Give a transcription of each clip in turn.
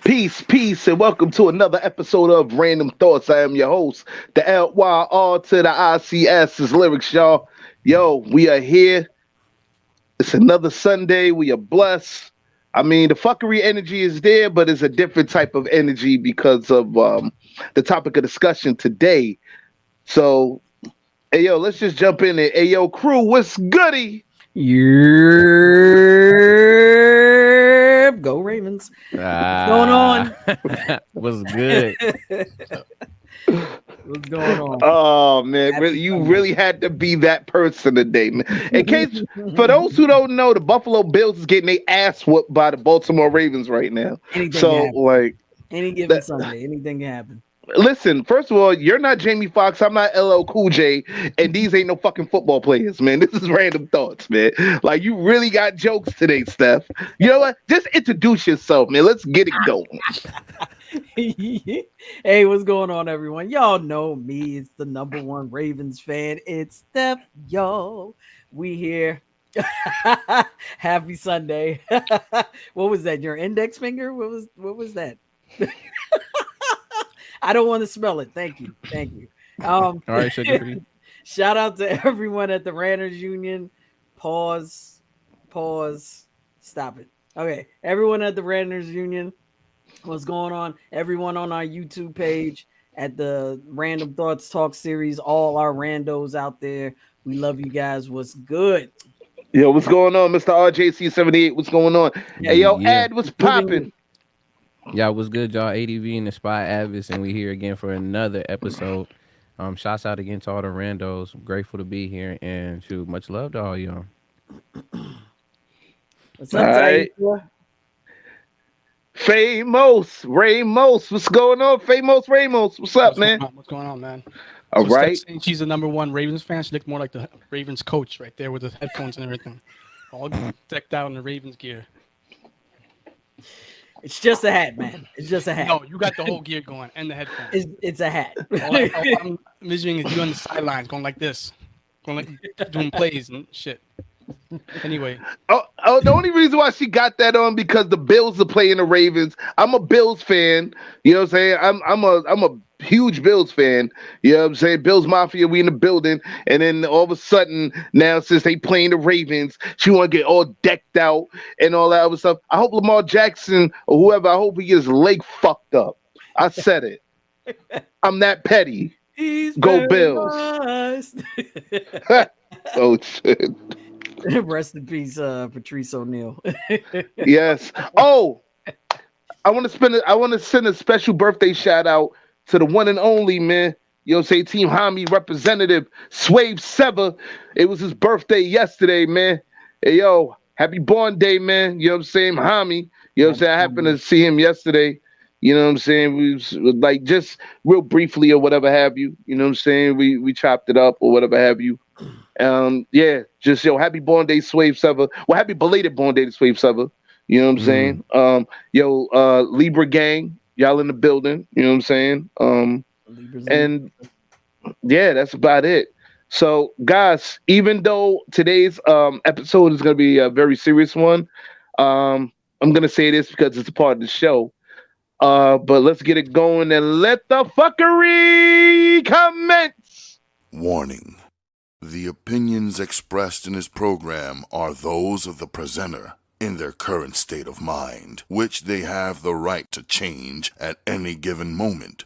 Peace, and welcome to another episode of Randumb Thoughtz. I am your host, the LYR to the ICS is lyrics, y'all. Yo, we are here. It's another Sunday. We are blessed. I mean, the fuckery energy is there, but it's a different type of energy because of the topic of discussion today. So, hey, yo, let's just jump in there. Hey, yo, crew, what's goody? Yeah, go Ravens. What's going on? What's good? What's going on? Oh man, Happy you Sunday. really had to be that person today, man. In case for those who don't know, the Buffalo Bills is getting their ass whooped by the Baltimore Ravens right now. Anything can So happen. like, Any given that, Sunday, anything can happen. listen, first of all, you're not Jamie Foxx, I'm not LL Cool J, and these ain't no fucking football players, man. This is Randumb Thoughtz, man. Like you really got jokes today, Steph. You know what? Just introduce yourself, man. Let's get it going. Hey, what's going on, everyone? Y'all know me. It's the number one Ravens fan. It's Steph, yo. We here. Happy Sunday. What was that? Your index finger? What was that? I don't want to smell it. Thank you. All right, sugar free. Shout out to everyone at the Ranters Union. Pause. Stop it. Okay, everyone at the Ranters Union. What's going on? Everyone on our YouTube page at the Randumb Thoughtz Talk Series. All our randos out there. We love you guys. What's good? Yo, what's going on, Mr. RJC78? What's going on? Hey, yo, Yeah. Ad, what's popping? Y'all, what's good, y'all? ADV and the Spy Avis, and we here again for another episode. Shouts out again to all the randos. I'm grateful to be here, and shoot, much love to all y'all. What's up, All right. Taisha? Ramos, what's going on? Ramos, what's up, man? What's going on, man? All So right. Steph saying she's the number one Ravens fan. She looked more like the Ravens coach right there with the headphones and everything, all decked out in the Ravens gear. It's just a hat, man. It's just a hat. No, you got the whole gear going and the headphones. It's a hat. All I'm envisioning is you on the sidelines going like this, going like doing plays and shit. Anyway, Oh, the only reason why she got that on because the Bills are playing the Ravens. I'm a Bills fan. You know what I'm saying? I'm a huge Bills fan. You know what I'm saying? Bills Mafia, we in the building. And then all of a sudden, now since they playing the Ravens, she want to get all decked out and all that other stuff. I hope Lamar Jackson or whoever, I hope he gets his leg fucked up. I said it. I'm that petty. He's Go Bills. paralyzed. Oh shit. Rest in peace, Patrice O'Neal. Yes. Oh, I want to send a special birthday shout out to the one and only, man. You know what I'm saying? Team Hami representative Swave Sever. It was his birthday yesterday, man. Hey, yo, happy born day, man. You know what I'm saying? Hami. You know what I'm saying? I happened to see him yesterday. You know what I'm saying? We was like just real briefly or whatever have you. You know what I'm saying? We chopped it up or whatever have you. Yeah, just happy born day, Swave Sever. Well, happy belated born day to Swave Sever. You know what I'm saying? Libra gang, y'all in the building. You know what I'm saying? And yeah, that's about it. So, guys, even though today's episode is going to be a very serious one, I'm going to say this because it's a part of the show. But let's get it going and let the fuckery commence. Warning. The opinions expressed in this program are those of the presenter in their current state of mind, which they have the right to change at any given moment.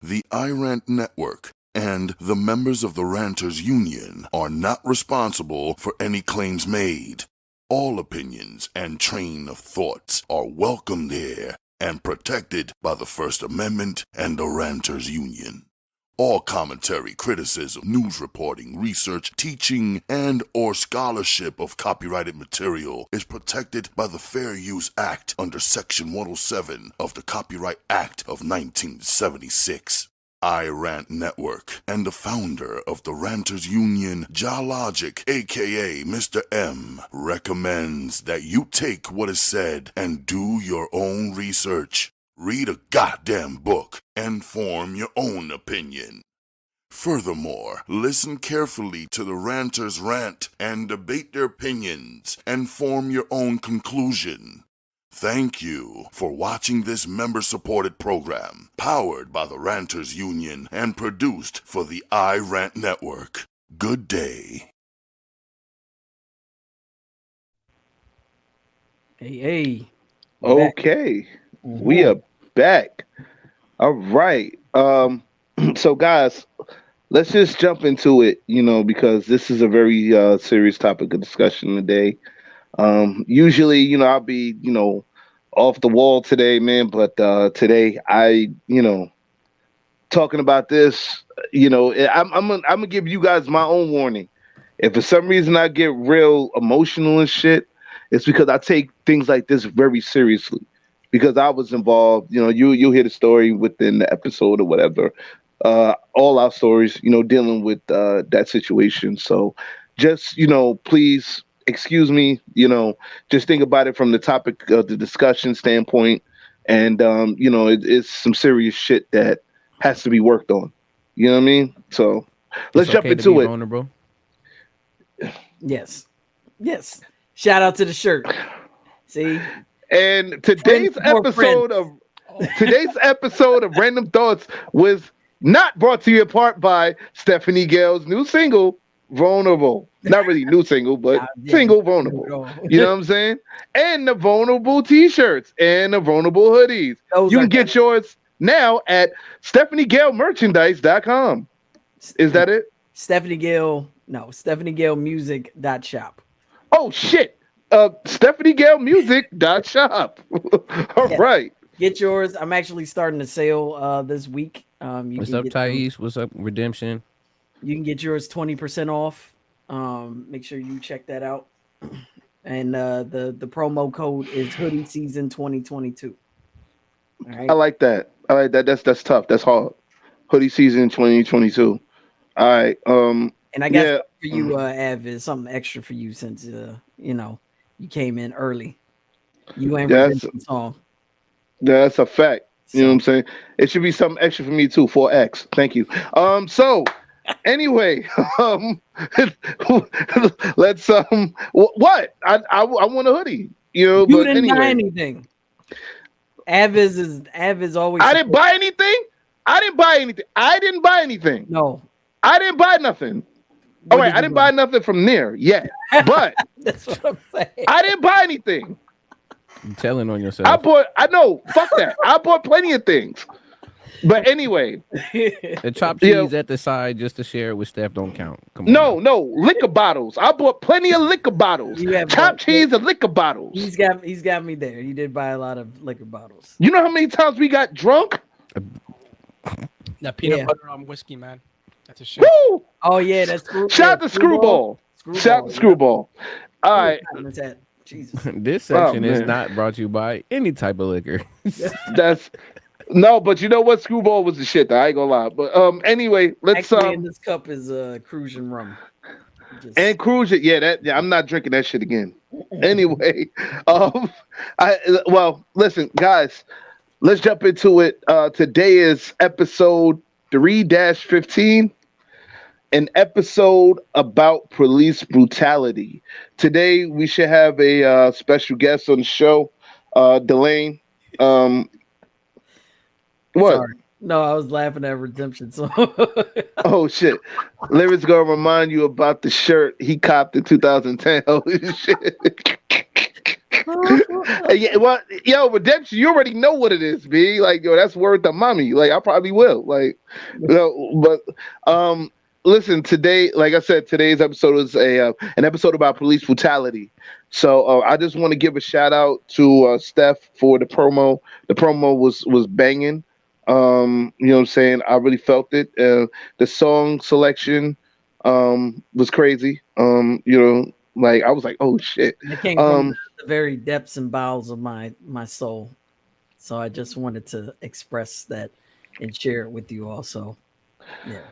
The iRant Network and the members of the Ranters Union are not responsible for any claims made. All opinions and train of thoughts are welcomed here and protected by the First Amendment and the Ranters Union. All commentary, criticism, news reporting, research, teaching, and or scholarship of copyrighted material is protected by the Fair Use Act under Section 107 of the Copyright Act of 1976. iRant Network and the founder of the Ranters Union, Jalogic, aka Mr. M, recommends that you take what is said and do your own research. Read a goddamn book and form your own opinion. Furthermore, listen carefully to the ranters rant and debate their opinions and form your own conclusion. Thank you for watching this member-supported program, powered by the Ranters Union and produced for the iRant Network. Good day. Hey. Okay. We are back. All right. So guys, let's just jump into it, because this is a very serious topic of discussion today. Usually, I'll be, off the wall today, man, but today I, talking about this, I'm gonna give you guys my own warning. If for some reason I get real emotional and shit, it's because I take things like this very seriously. Because I was involved, you'll hear the story within the episode or whatever. All our stories, dealing with that situation. So just, please excuse me, just think about it from the topic of the discussion standpoint. And, it's some serious shit that has to be worked on. You know what I mean? So let's jump into it. Vulnerable. Yes. Shout out to the shirt. See? And today's episode of Randumb Thoughtz was not brought to you apart by Stephanie Gale's new single, Vulnerable. Not really new single, but single Vulnerable. You know what I'm saying? And the Vulnerable t-shirts and the Vulnerable hoodies. You can get yours now at StephanieGaleMerchandise.com. Is that it? StephanieGaleMusic.shop. Oh shit. StephanieGaleMusic.shop. All right. Get yours. I'm actually starting a sale this week. What's up, Thais? What's up, Redemption? You can get yours 20% off. Make sure you check that out. And the promo code is Hoodie Season 2022. All right. I like that. That's tough. That's hard. Hoodie Season 2022. All right. And I got for you, Av, is something extra for you since you came in early. You ain't read the song. That's a fact. You know what I'm saying? It should be something extra for me too. 4X. Thank you. So anyway, let's what? I want a hoodie. You didn't buy anything. Av is always. I didn't buy anything. I didn't buy anything. No. I didn't buy nothing. All right, I didn't buy nothing from there yet. But that's what I'm saying. I didn't buy anything. You're telling on yourself. I know, fuck that. I bought plenty of things. But anyway. The chopped cheese at the side just to share it with Steph don't count. Come on. No, liquor bottles. I bought plenty of liquor bottles. Chopped cheese and liquor bottles. He's got me there. He did buy a lot of liquor bottles. You know how many times we got drunk? That peanut butter on whiskey, man. That's a shit. Woo! Oh yeah, that's shout out to Screwball. Shout out to Screwball. All right. Jesus. This section is not brought to you by any type of liquor. No, but you know what? Screwball was the shit. I ain't gonna lie. But anyway, let's in this cup is Crucian rum. And Crucian, I'm not drinking that shit again. Anyway, listen, guys, let's jump into it. Today is episode 3-15. An episode about police brutality. Today we should have a special guest on the show, Delane. What? Sorry. No, I was laughing at Redemption. So. Oh shit! Larry's gonna remind you about the shirt he copped in 2010. Holy shit! Redemption. You already know what it is, B. Like, that's worth the mommy. Like, I probably will. Like, but listen, today, like I said, today's episode is an episode about police brutality. So I just want to give a shout out to Steph for the promo. The promo was banging. You know what I'm saying? I really felt it. The song selection was crazy. Like I was like, oh shit. It came from the very depths and bowels of my soul. So I just wanted to express that and share it with you also. Yeah.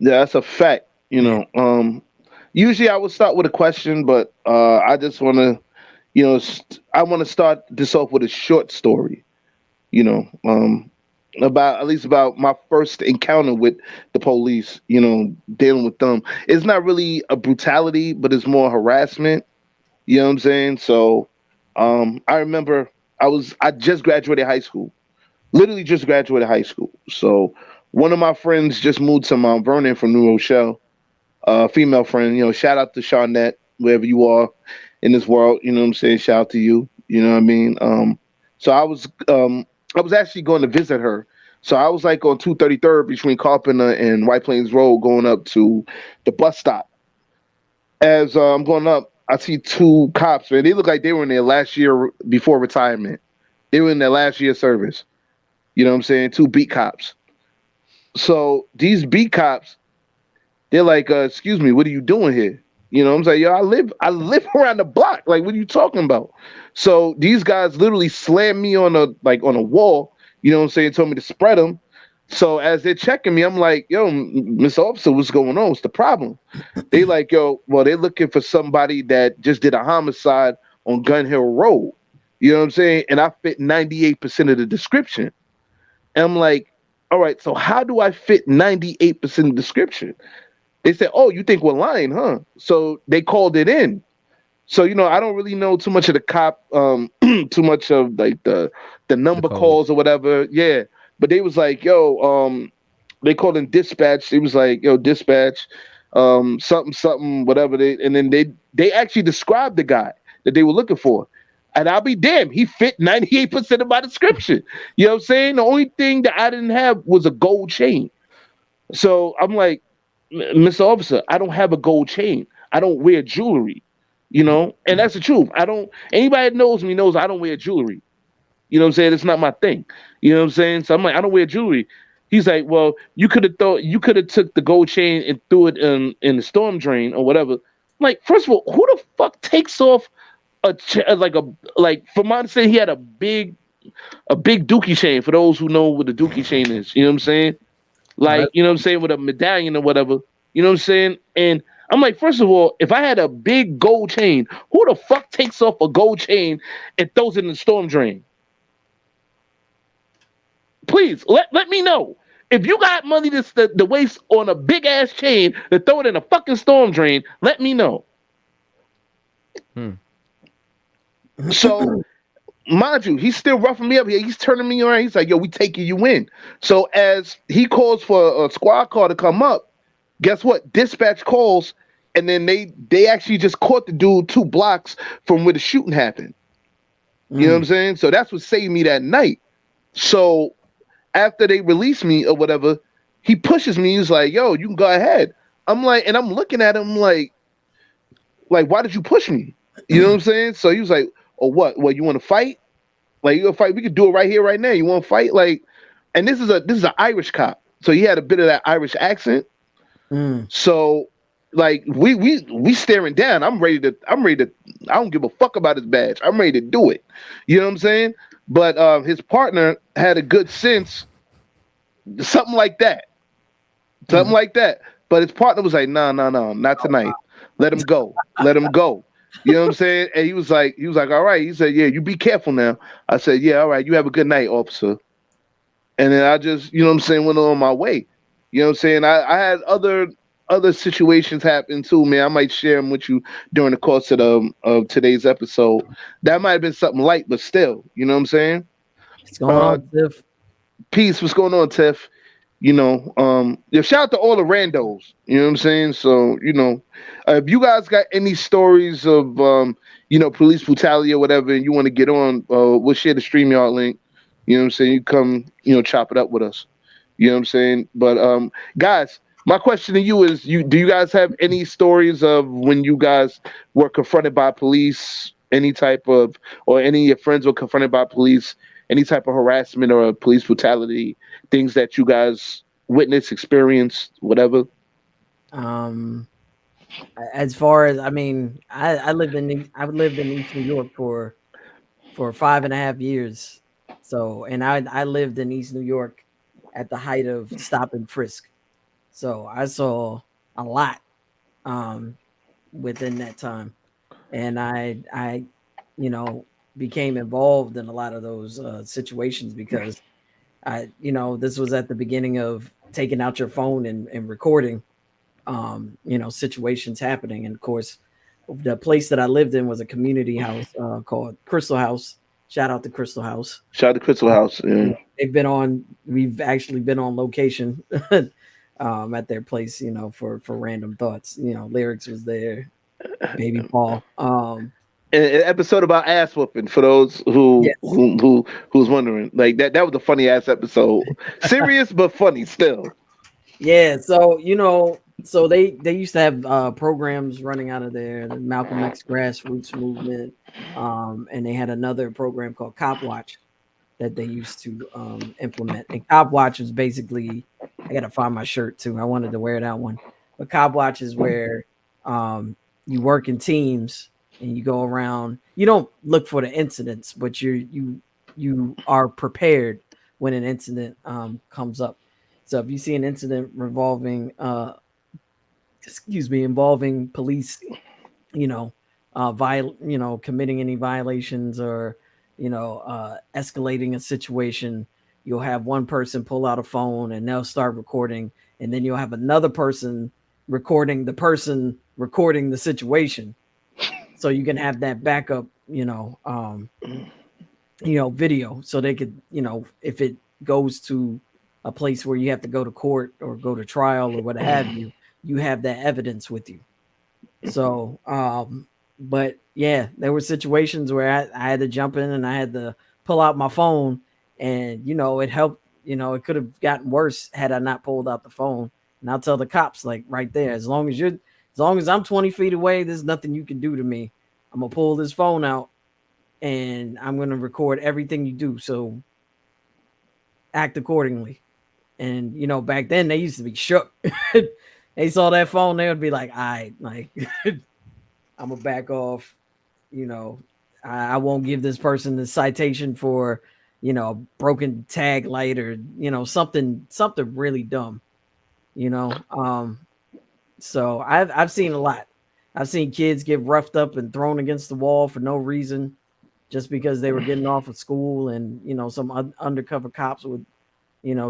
Yeah, that's a fact. Usually I would start with a question, but I just want to, I want to start this off with a short story. About my first encounter with the police. Dealing with them. It's not really a brutality, but it's more harassment. You know what I'm saying? So, I remember I just graduated high school, literally just graduated high school. So one of my friends just moved to Mount Vernon from New Rochelle. Female friend, shout out to Shawnette, wherever you are in this world. You know what I'm saying? Shout out to you. You know what I mean? So I was actually going to visit her. So I was like on 233rd between Carpenter and White Plains Road, going up to the bus stop. As I'm going up, I see two cops, man. They look like they were in their last year before retirement. They were in their last year of service. You know what I'm saying? Two beat cops. So these beat cops, they're like, excuse me, what are you doing here? You know, I'm like, yo, I live around the block. Like, what are you talking about? So these guys literally slammed me on a wall. You know what I'm saying? Told me to spread them. So as they're checking me, I'm like, yo, Miss Officer, what's going on? What's the problem? They like, yo, well, they're looking for somebody that just did a homicide on Gun Hill Road. You know what I'm saying? And I fit 98% of the description. And I'm like, all right, so how do I fit 98% of the description? They said, oh, you think we're lying, huh? So they called it in. So, I don't really know too much of the cop, too much of like the The number codes. calls or whatever. Yeah. But they was like, yo, they called in dispatch. It was like, yo, dispatch, something, something, whatever. And then they actually described the guy that they were looking for. And I'll be damned, he fit 98% of my description. You know what I'm saying? The only thing that I didn't have was a gold chain. So I'm like, Mr. Officer, I don't have a gold chain. I don't wear jewelry, and that's the truth. Anybody that knows me knows I don't wear jewelry. You know what I'm saying? It's not my thing. You know what I'm saying? So I'm like, I don't wear jewelry. He's like, well, you could have took the gold chain and threw it in the storm drain or whatever. I'm like, first of all, who the fuck takes off like for mine to say he had a big dookie chain for those who know what a dookie chain is. You know what I'm saying? Right. Like, you know what I'm saying, with a medallion or whatever. You know what I'm saying? And I'm like, first of all, if I had a big gold chain, who the fuck takes off a gold chain and throws it in the storm drain? Please let me know. If you got money to waste on a big ass chain to throw it in a fucking storm drain, let me know. Hmm. So mind you, he's still roughing me up here. He's turning me around. He's like, yo, we taking you in. So as he calls for a squad car to come up, guess what? Dispatch calls, and then they actually just caught the dude 2 blocks from where the shooting happened. You know what I'm saying? So that's what saved me that night. So after they release me or whatever, he pushes me. He's like, yo, you can go ahead. I'm like, and I'm looking at him like, why did you push me? You know what I'm saying? So he was like, oh, what? What, you want to fight? Like, you gonna fight? We could do it right here, right now. You want to fight? Like, and this is an Irish cop, so he had a bit of that Irish accent. So, like, we staring down. I'm ready to. I don't give a fuck about his badge. I'm ready to do it. You know what I'm saying? But his partner had a good sense, something like that, something like that. But his partner was like, no, not tonight. Let him go. Let him go. You know what I'm saying? And he was like, all right. He said, yeah, you be careful now. I said, yeah, all right. You have a good night, officer. And then I just, you know what I'm saying, went on my way. You know what I'm saying? I had other situations happen too, man. I might share them with you during the course of today's episode. That might have been something light, but still, you know what I'm saying? What's going on, Tiff? Peace. What's going on, Tiff? Yeah, shout out to all the randos. You know what I'm saying? So, if you guys got any stories of, police brutality or whatever, and you want to get on, we'll share the StreamYard link. You know what I'm saying? You come, chop it up with us. You know what I'm saying? But, guys, my question to you is, do you guys have any stories of when you guys were confronted by police, or any of your friends were confronted by police, any type of harassment or police brutality, things that you guys witnessed, experienced, whatever? As far as, I mean, I lived in East New York for 5.5 years. So, and I lived in East New York at the height of stop and frisk. So I saw a lot within that time, and I became involved in a lot of those situations because this was at the beginning of taking out your phone and recording situations happening. And of course, the place that I lived in was a community house called Crystal House. Shout out to Crystal House. Shout out to Crystal House. Yeah. We've actually been on location at their place, for Randumb Thoughtz. Lyrics was there, Baby Paul. An episode about ass whooping for those Yes. who's wondering. Like that was a funny ass episode. Serious but funny still. Yeah, so they used to have programs running out of there, the Malcolm X grassroots movement, and they had another program called Cop Watch that they used to implement. And Cop Watch is basically, I gotta find my shirt too. I wanted to wear that one, but Cop Watch is where you work in teams and you go around. You don't look for the incidents, but you are prepared when an incident comes up. So if you see an incident involving police, committing any violations or, escalating a situation, you'll have one person pull out a phone and they'll start recording, and then you'll have another person recording the situation. So you can have that backup, video, so they could, if it goes to a place where you have to go to court or go to trial or what have you, you have that evidence with you. So, but yeah, there were situations where I had to jump in and I had to pull out my phone, and it helped. It could have gotten worse had I not pulled out the phone. And I'll tell the cops, like, right there, as long as I'm 20 feet away, there's nothing you can do to me. I'm gonna pull this phone out and I'm gonna record everything you do. So act accordingly. And back then they used to be shook. They saw that phone, they would be like, all right, like I'm gonna back off. I won't give this person the citation for, broken tag light or, something really dumb, So I've seen a lot. I've seen kids get roughed up and thrown against the wall for no reason, just because they were getting off of school, and, some undercover cops would,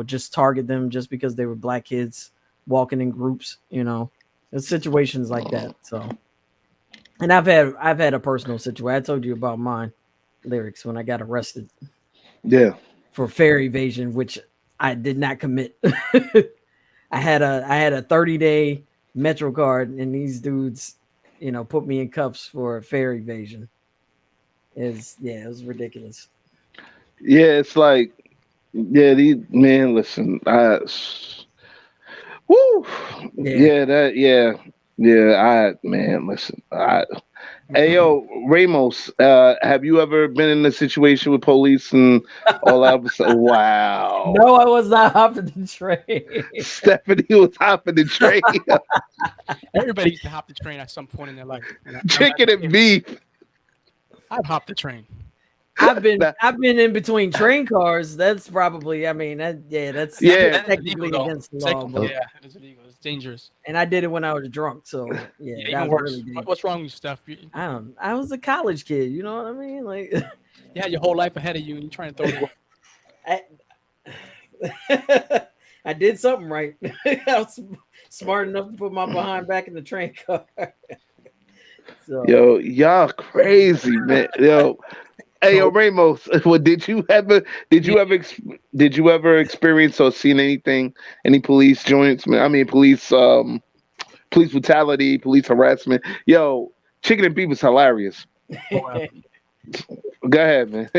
just target them just because they were black kids walking in groups, There's situations like that. So, and I've had a personal situation. I told you about mine, Lyrics, when I got arrested. Yeah. For fare evasion, which I did not commit. I had a 30-day Metro card, and these dudes, put me in cuffs for fare evasion. It was ridiculous. Yeah, it's like, listen, listen, hey, yo, Ramos, have you ever been in a situation with police and all that? Wow. No, I was not hopping the train. Stephanie was hopping the train. Everybody used to hop the train at some point in their life. Chicken and beef. I've hopped the train. I've been in between train cars. That's probably, that's technically against the law. Yeah, it's illegal. It's dangerous. And I did it when I was drunk. So that was really dangerous. What's wrong with you, Steph? I was a college kid. You know what I mean? Like, you had your whole life ahead of you, and you're trying to throw it. I did something right. I was smart enough to put my behind back in the train car. So. Yo, y'all crazy, man. Yo. Hey, yo, Ramos, did you ever experience or seen anything, any police joints? I mean, police brutality, police harassment. Yo, Chicken and Beef was hilarious. Go ahead, man.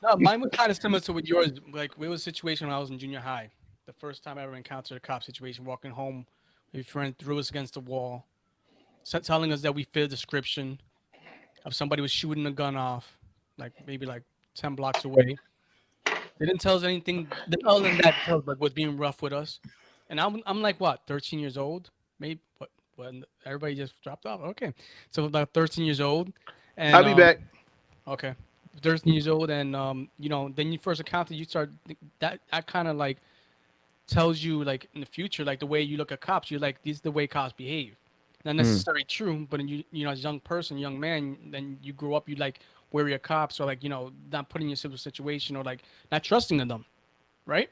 No, mine was kind of similar to what yours. Like, it was a situation when I was in junior high. The first time I ever encountered a cop situation, walking home, my friend threw us against the wall, telling us that we fit a description of somebody was shooting a gun off. Maybe 10 blocks away. They didn't tell us anything other than that, was being rough with us. And I'm like, what, 13 years old? Maybe when everybody just dropped off. Okay. So about 13 years old. And I'll be back. Okay. 13 years old, and then you first encounter, you start that kind of tells you in the future, the way you look at cops, you're like, this is the way cops behave. Not necessarily true, but as a young person, young man, then you grow up, you wary of cops, or not putting yourself in a situation, or not trusting in them, right?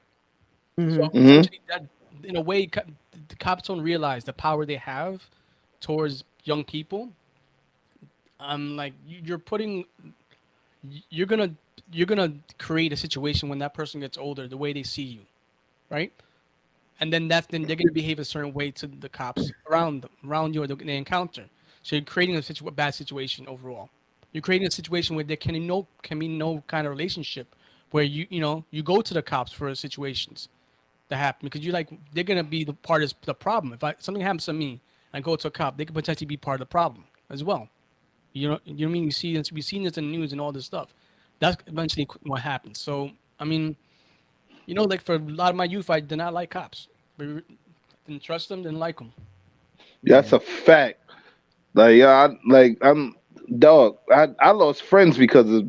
Mm-hmm. So essentially that, in a way, the cops don't realize the power they have towards young people, like you're putting, you're gonna you're gonna create a situation when that person gets older, the way they see you, right? And then they're gonna behave a certain way to the cops around them, around you, or they encounter. So you're creating a bad situation overall. You're creating a situation where there can be no kind of relationship where you go to the cops for situations that happen because they're gonna be the part of the problem. If something happens to me and I go to a cop, they could potentially be part of the problem as well. You know what I mean? We've seen this in the news and all this stuff. That's eventually what happens. So I mean, like for a lot of my youth, I did not like cops. Didn't trust them, didn't like them. That's a fact. Like yeah, I'm dog. I lost friends because of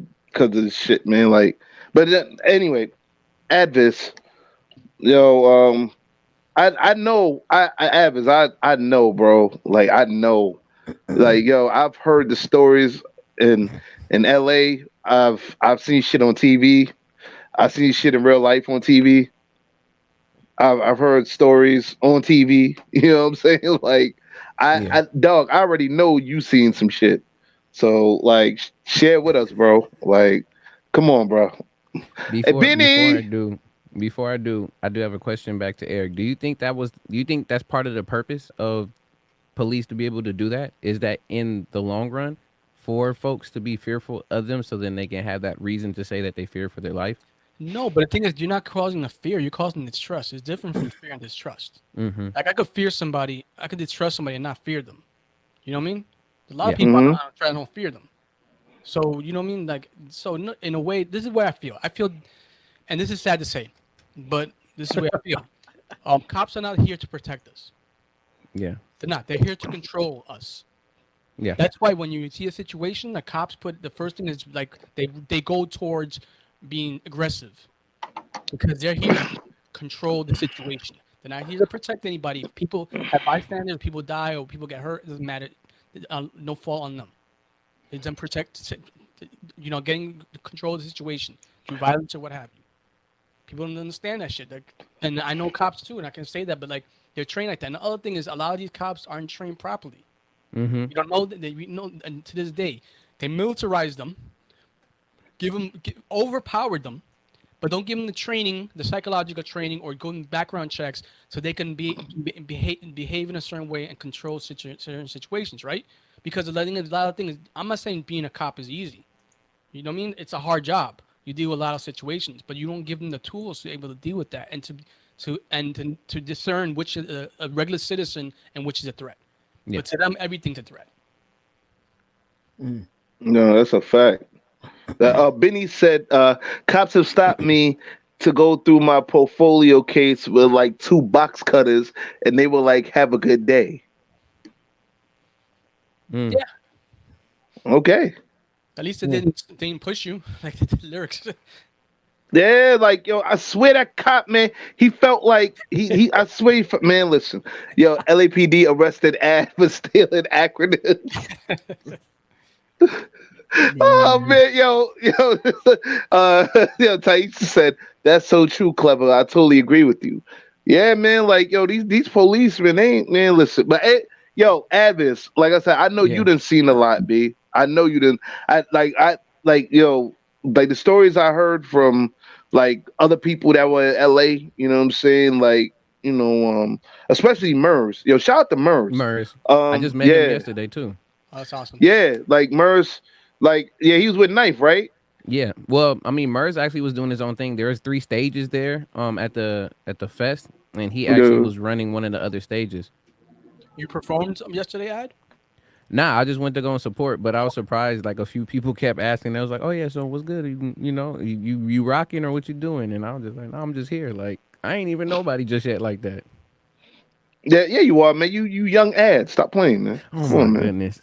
this shit, man. Like, but anyway, Advis, I know Advis, I know, bro. Like I know, like I've heard the stories in L.A. I've seen shit on TV. I've seen shit in real life on TV. I've heard stories on TV. You know what I'm saying? Like, Yeah. dog, I already know you seen some shit. So, like, share it with us, bro. Like, come on, bro. Hey, Before Benny. I do have a question back to Eric. Do you think that's part of the purpose of police to be able to do that? Is that in the long run for folks to be fearful of them so then they can have that reason to say that they fear for their life? No, but the thing is, you're not causing the fear. You're causing distrust. It's different from fear and distrust. Mm-hmm. Like I could fear somebody, I could distrust somebody and not fear them. You know what I mean? A lot of Yeah. people Hmm. try to don't fear them. So you know what I mean? Like so, in a way, this is where I feel. And this is sad to say, but this is the way I feel. Cops are not here to protect us. Yeah. They're not. They're here to control us. Yeah. That's why when you see a situation, the cops put the first thing is like they go towards being aggressive because they're here to control the situation. They're not here to protect anybody. If people have bystanders, people die, or people get hurt, it doesn't matter. No fault on them. They then protect, getting control of the situation through violence or what have you. People don't understand that shit. And I know cops too, and I can say that, but like they're trained like that. And the other thing is, a lot of these cops aren't trained properly. Mm-hmm. You don't know that we know, and to this day, they militarize them, overpowered them, but don't give them the training, the psychological training, or go in background checks so they can behave in a certain way and control certain situations, right? Because a lot of things. I'm not saying being a cop is easy. You know what I mean? It's a hard job. You deal with a lot of situations, but you don't give them the tools to be able to deal with that and to discern which is a regular citizen and which is a threat. Yeah. But to them, everything's a threat. No, that's a fact. Benny said, cops have stopped me to go through my portfolio case with like two box cutters, and they were like, "Have a good day." Mm. Yeah. Okay. At least they didn't push you like the lyrics. Yeah, like I swear that cop, man, he felt like he I swear man, listen, LAPD arrested Ad for stealing acronyms. Oh man, Taisha said that's so true, clever. I totally agree with you. Yeah, man, like these policemen ain't man. Listen, but Avis, like I said, I know Yeah. you done seen a lot, B. I know you didn't. Like the stories I heard from like other people that were in LA. You know what I'm saying? Like especially Murs. Shout out to Murs. Murs. I just met him yeah, yesterday too. Oh, that's awesome. yeah, like Murs. Like he was with Knife, right? Yeah. Well, I mean, Murs actually was doing his own thing. There was 3 stages there at the fest, and he actually Yeah. was running one of the other stages. You performed yesterday, Ad? Nah, I just went to go and support, but I was surprised. Like a few people kept asking. I was like, "Oh yeah, so what's good? You rocking or what you doing?" And I was just like, "No, I'm just here. Like I ain't even nobody just yet like that." Yeah, you are, man. You young Ad. Stop playing, man. Oh Come on, my man. goodness.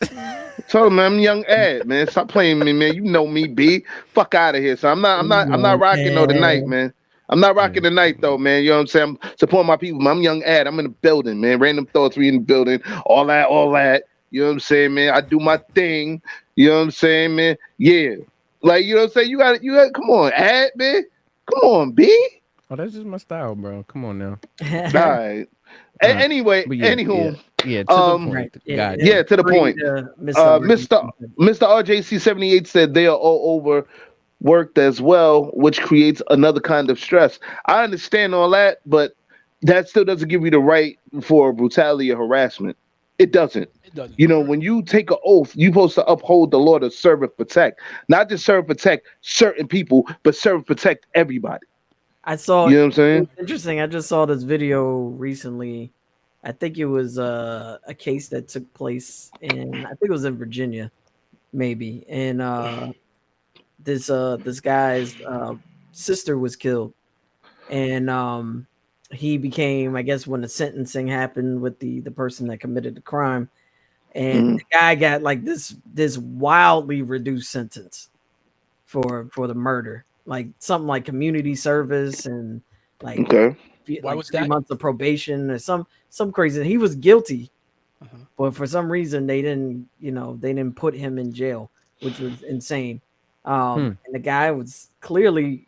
Tell him, man, I'm young Ad, man. Stop playing me, man. You know me, B. Fuck out of here. So I'm not rocking no tonight, man. I'm not rocking tonight though, man. You know what I'm saying? I'm supporting my people, man. I'm young Ad. I'm in the building, man. Randumb Thoughtz, we in the building. All that. You know what I'm saying, man? I do my thing. You know what I'm saying, man? Yeah. Like, you know what I'm saying? You got come on, Ad, man. Come on, B. Oh, that's just my style, bro. Come on now. All right. Anyway, But yeah, anywho, yeah, to the um, point. Right. Got yeah, you. to the point. Mr. RJC 78 said they are all overworked as well, which creates another kind of stress. I understand all that, but that still doesn't give you the right for brutality or harassment. It doesn't. It doesn't. You know, when you take an oath, you're supposed to uphold the law to serve and protect, not just serve and protect certain people, but serve and protect everybody. I saw You know what I'm it saying? was interesting. I just saw this video recently. I think it was a case that took place in I think it was in Virginia, maybe. And this guy's sister was killed. And he became, I guess, when the sentencing happened with the person that committed the crime, and Mhm. the guy got like this wildly reduced sentence for the murder, like something like community service and like Okay. Why like was 3 that? months of probation or some crazy. He was guilty, Uh-huh. but for some reason they didn't put him in jail, which was insane. And the guy was clearly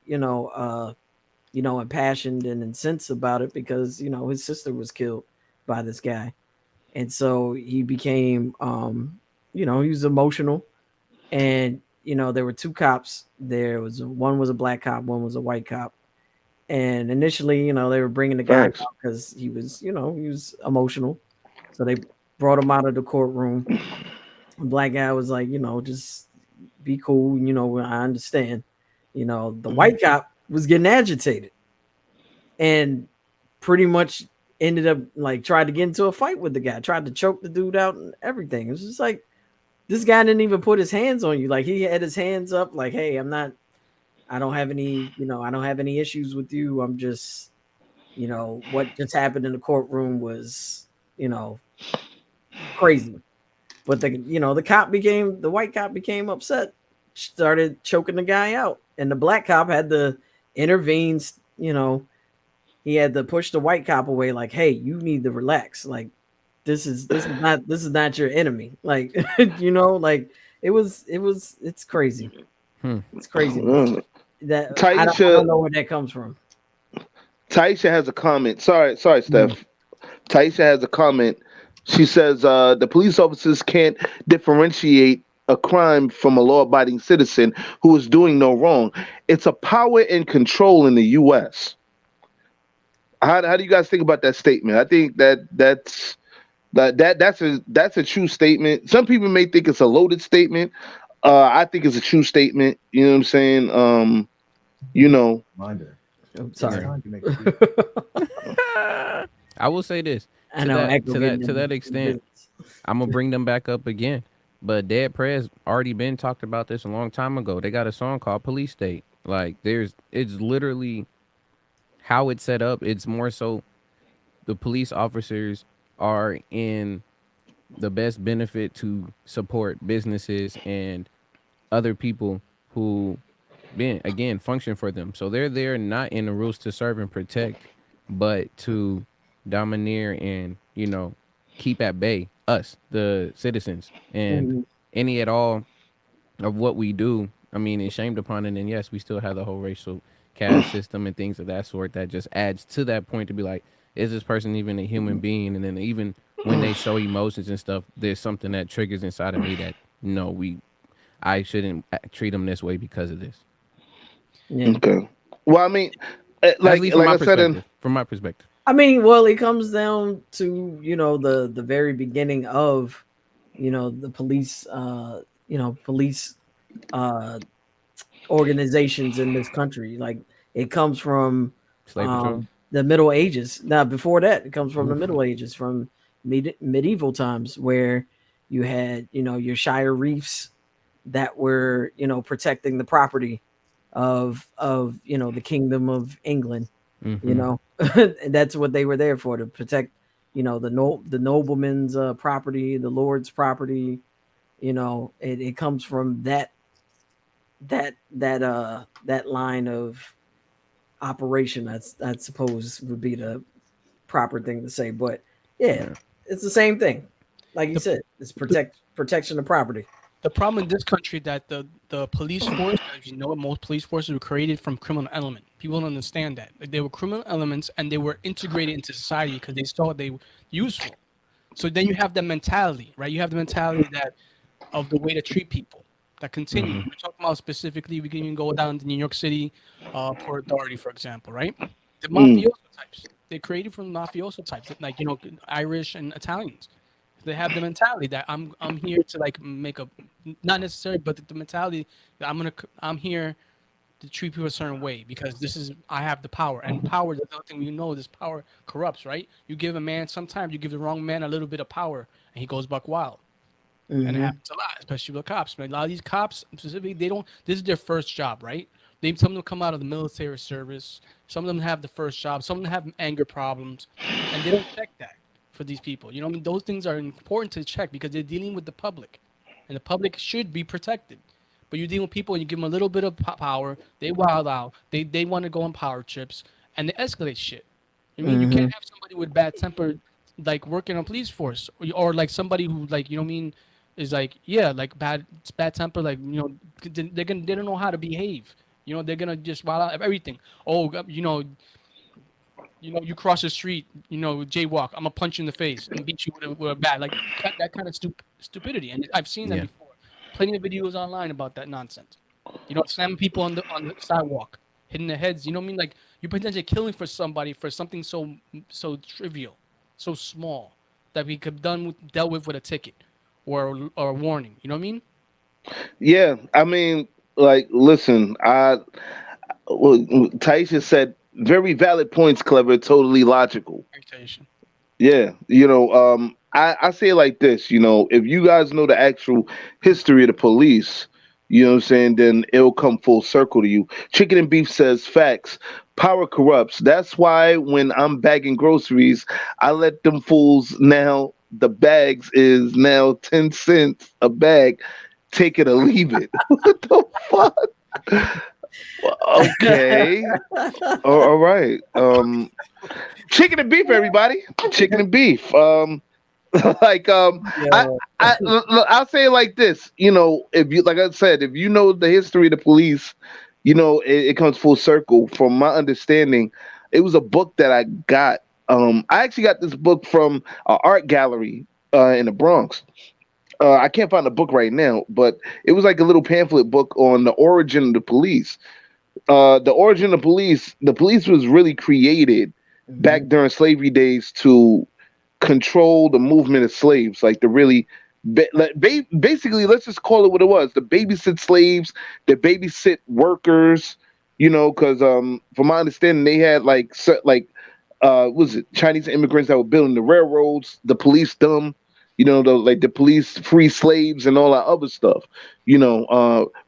impassioned and incensed about it because his sister was killed by this guy, and so he became he was emotional. And there were two cops. There was one was a black cop, one was a white cop. And initially, they were bringing the guy Facts. out because he was emotional. So they brought him out of the courtroom. The black guy was like, just be cool. I understand. The white cop was getting agitated and pretty much ended up like tried to get into a fight with the guy, tried to choke the dude out and everything. It was just like, this guy didn't even put his hands on you. Like he had his hands up like, hey, I don't have any issues with you. I'm just, what just happened in the courtroom was, crazy. But the white cop became upset, started choking the guy out. And the black cop had to intervene, he had to push the white cop away, like, hey, you need to relax. Like, this is not your enemy. Like, like it's crazy. It's crazy. That I don't know where that comes from. Taisha has a comment. Sorry, Steph. Taisha has a comment. She says the police officers can't differentiate a crime from a law-abiding citizen who is doing no wrong. It's a power and control in the U.S. How do you guys think about that statement? I think that's a true statement. Some people may think it's a loaded statement. I think it's a true statement. You know what I'm saying? Reminder. I'm sorry. I will say this to that extent. I'm gonna bring them back up again. But Dead Prez already been talked about this a long time ago. They got a song called Police State. Like it's literally how it's set up. It's more so the police officers are in the best benefit to support businesses and other people who function for them. So they're there not in the rules to serve and protect, but to domineer and keep at bay us, the citizens, and any at all of what we do. I mean, is shamed upon it. And yes, we still have the whole racial caste system and things of that sort that just adds to that point to be like, is this person even a human being? And then even when they show emotions and stuff, there's something that triggers inside of me that no, I shouldn't treat them this way because of this. Yeah. Okay. Well, I mean, At like least from I my said, perspective. From my perspective. I mean, well, it comes down to the very beginning of the police police organizations in this country. Like it comes from Slave patrol. the Middle Ages. Now, before that, it comes from the Middle Ages, from medieval times, where you had your shire reefs that were protecting the property of the Kingdom of England. And that's what they were there for, to protect the nobleman's property, the lord's property. It comes from that line of operation. I suppose would be the proper thing to say. But yeah, it's the same thing. Like you said, it's protection of property. The problem in this country that the police force, as you know, most police forces were created from criminal element. People don't understand that. Like, they were criminal elements and they were integrated into society because they saw they were useful. So then you have the mentality, right? You have the mentality that of the way to treat people that continue. We're talking about specifically, we can even go down to New York City, Port Authority, for example, right? The mafioso types. They're created from mafioso types, like, you know, Irish and Italians. They have the mentality that I'm here to like make a, not necessarily, but the mentality that I'm here to treat people a certain way because this is, I have the power, and power, the other thing we know, this power corrupts, right? You give a man, sometimes you give the wrong man a little bit of power and he goes buck wild. And it happens a lot, especially with cops. Man, a lot of these cops specifically, they don't, this is their first job, right? Some of them come out of the military service, some of them have the first job, some of them have anger problems, and they don't check that for these people. You know what I mean? Those things are important to check because they're dealing with the public, and the public should be protected. But you're dealing with people and you give them a little bit of power, they wild out, they want to go on power trips, and they escalate shit. I mean, you can't have somebody with bad temper like working on police force, or like somebody who, like, you know what I mean, is like, yeah, like bad temper, like, you know, they don't know how to behave. You know, they're gonna just wild out everything. Oh, you know, you cross the street, you know, jaywalk, I'm gonna punch you in the face and beat you with a bat, like that kind of stupidity. And I've seen that before. Plenty of videos online about that nonsense. You know, slamming people on the sidewalk, hitting their heads. You know what I mean? Like, you're potentially killing for somebody for something so trivial, so small that we could dealt with a ticket or a warning. You know what I mean? Yeah, I mean, like, listen, Taisha said very valid points, clever, totally logical. Irritation. Yeah, I say it like this, if you guys know the actual history of the police, you know what I'm saying, then it'll come full circle to you. Chicken and Beef says facts. Power corrupts. That's why when I'm bagging groceries, I let them fools now. The bags is now 10 cents a bag. Take it or leave it. What the fuck? Okay. All right. Chicken and beef, everybody. Chicken and beef. Like I'll say it like this. If you, like I said, if you know the history of the police, it comes full circle. From my understanding, it was a book that I got. I actually got this book from an art gallery in the Bronx. I can't find the book right now, but it was like a little pamphlet book on the origin of the police. The origin of the police was really created back during slavery days to control the movement of slaves, like to really basically, let's just call it what it was: the babysit slaves, the babysit workers. Because from my understanding, they had was it Chinese immigrants that were building the railroads, the police them. The police free slaves and all that other stuff.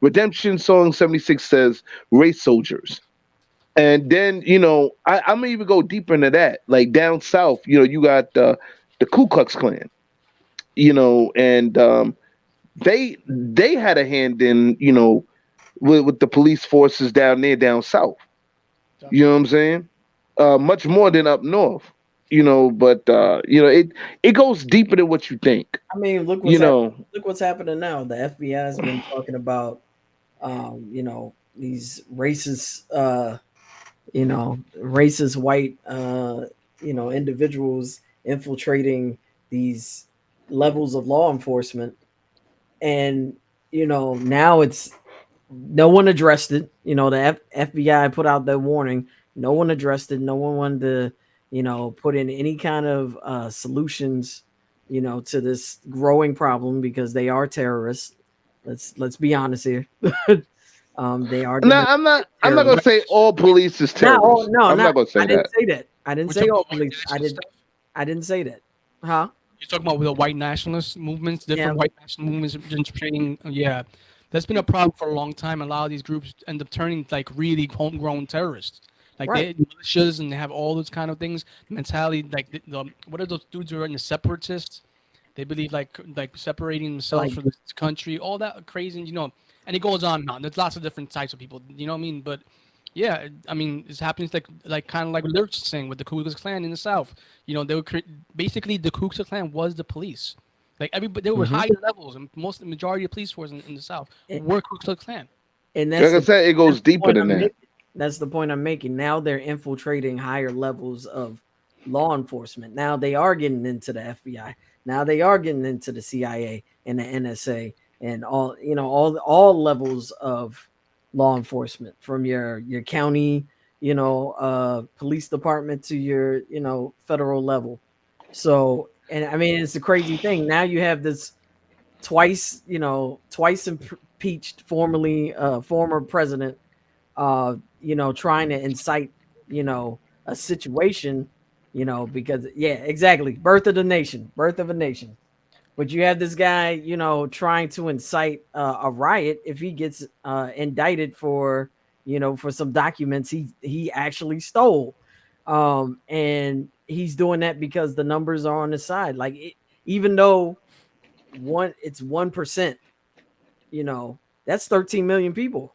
Redemption Song 76 says race soldiers. And then, I'm gonna even go deeper into that. Like down south, you got the Ku Klux Klan, and they had a hand in, with the police forces down south. You know what I'm saying? Much more than up north. But it goes deeper than what you think. I mean, look what's happening now. The FBI has been talking about, these racist, racist white, individuals infiltrating these levels of law enforcement, and now it's no one addressed it. The FBI put out that warning. No one addressed it. No one wanted to put in any kind of solutions, to this growing problem because they are terrorists. Let's be honest here. They are. No, I'm not going to say all police is terrorists. I'm not going to say that. I didn't say that. I didn't say all police. I didn't say that. Huh? You're talking about the white nationalist movements, different white national movements training. Yeah, that's been a problem for a long time. A lot of these groups end up turning like really homegrown terrorists. Like they militias and they have all those kind of things. Mentality, like what are those dudes who are in the separatists? They believe like separating themselves from this country, all that crazy, and it goes on and on. There's lots of different types of people, you know what I mean? But yeah, I mean, it's happening like kind of like what they're saying with the Ku Klux Klan in the South. They were basically the Ku Klux Klan was the police. Like everybody, there were Mm-hmm. higher levels, and most the majority of police force in the South And, were Ku Klux Klan. and Like I said, it that's goes the deeper point than I'm that. making. That's the point I'm making. Now they're infiltrating higher levels of law enforcement. Now they are getting into the FBI. Now they are getting into the CIA and the NSA and all, all levels of law enforcement, from your county, police department, to your, federal level. So, and I mean, it's a crazy thing. Now you have this twice impeached former president, trying to incite, a situation, because, yeah, exactly, birth of the nation, birth of a nation. But you have this guy, trying to incite a riot if he gets indicted for, for some documents he actually stole. And he's doing that because the numbers are on his side. Like, even though it's 1%, that's 13 million people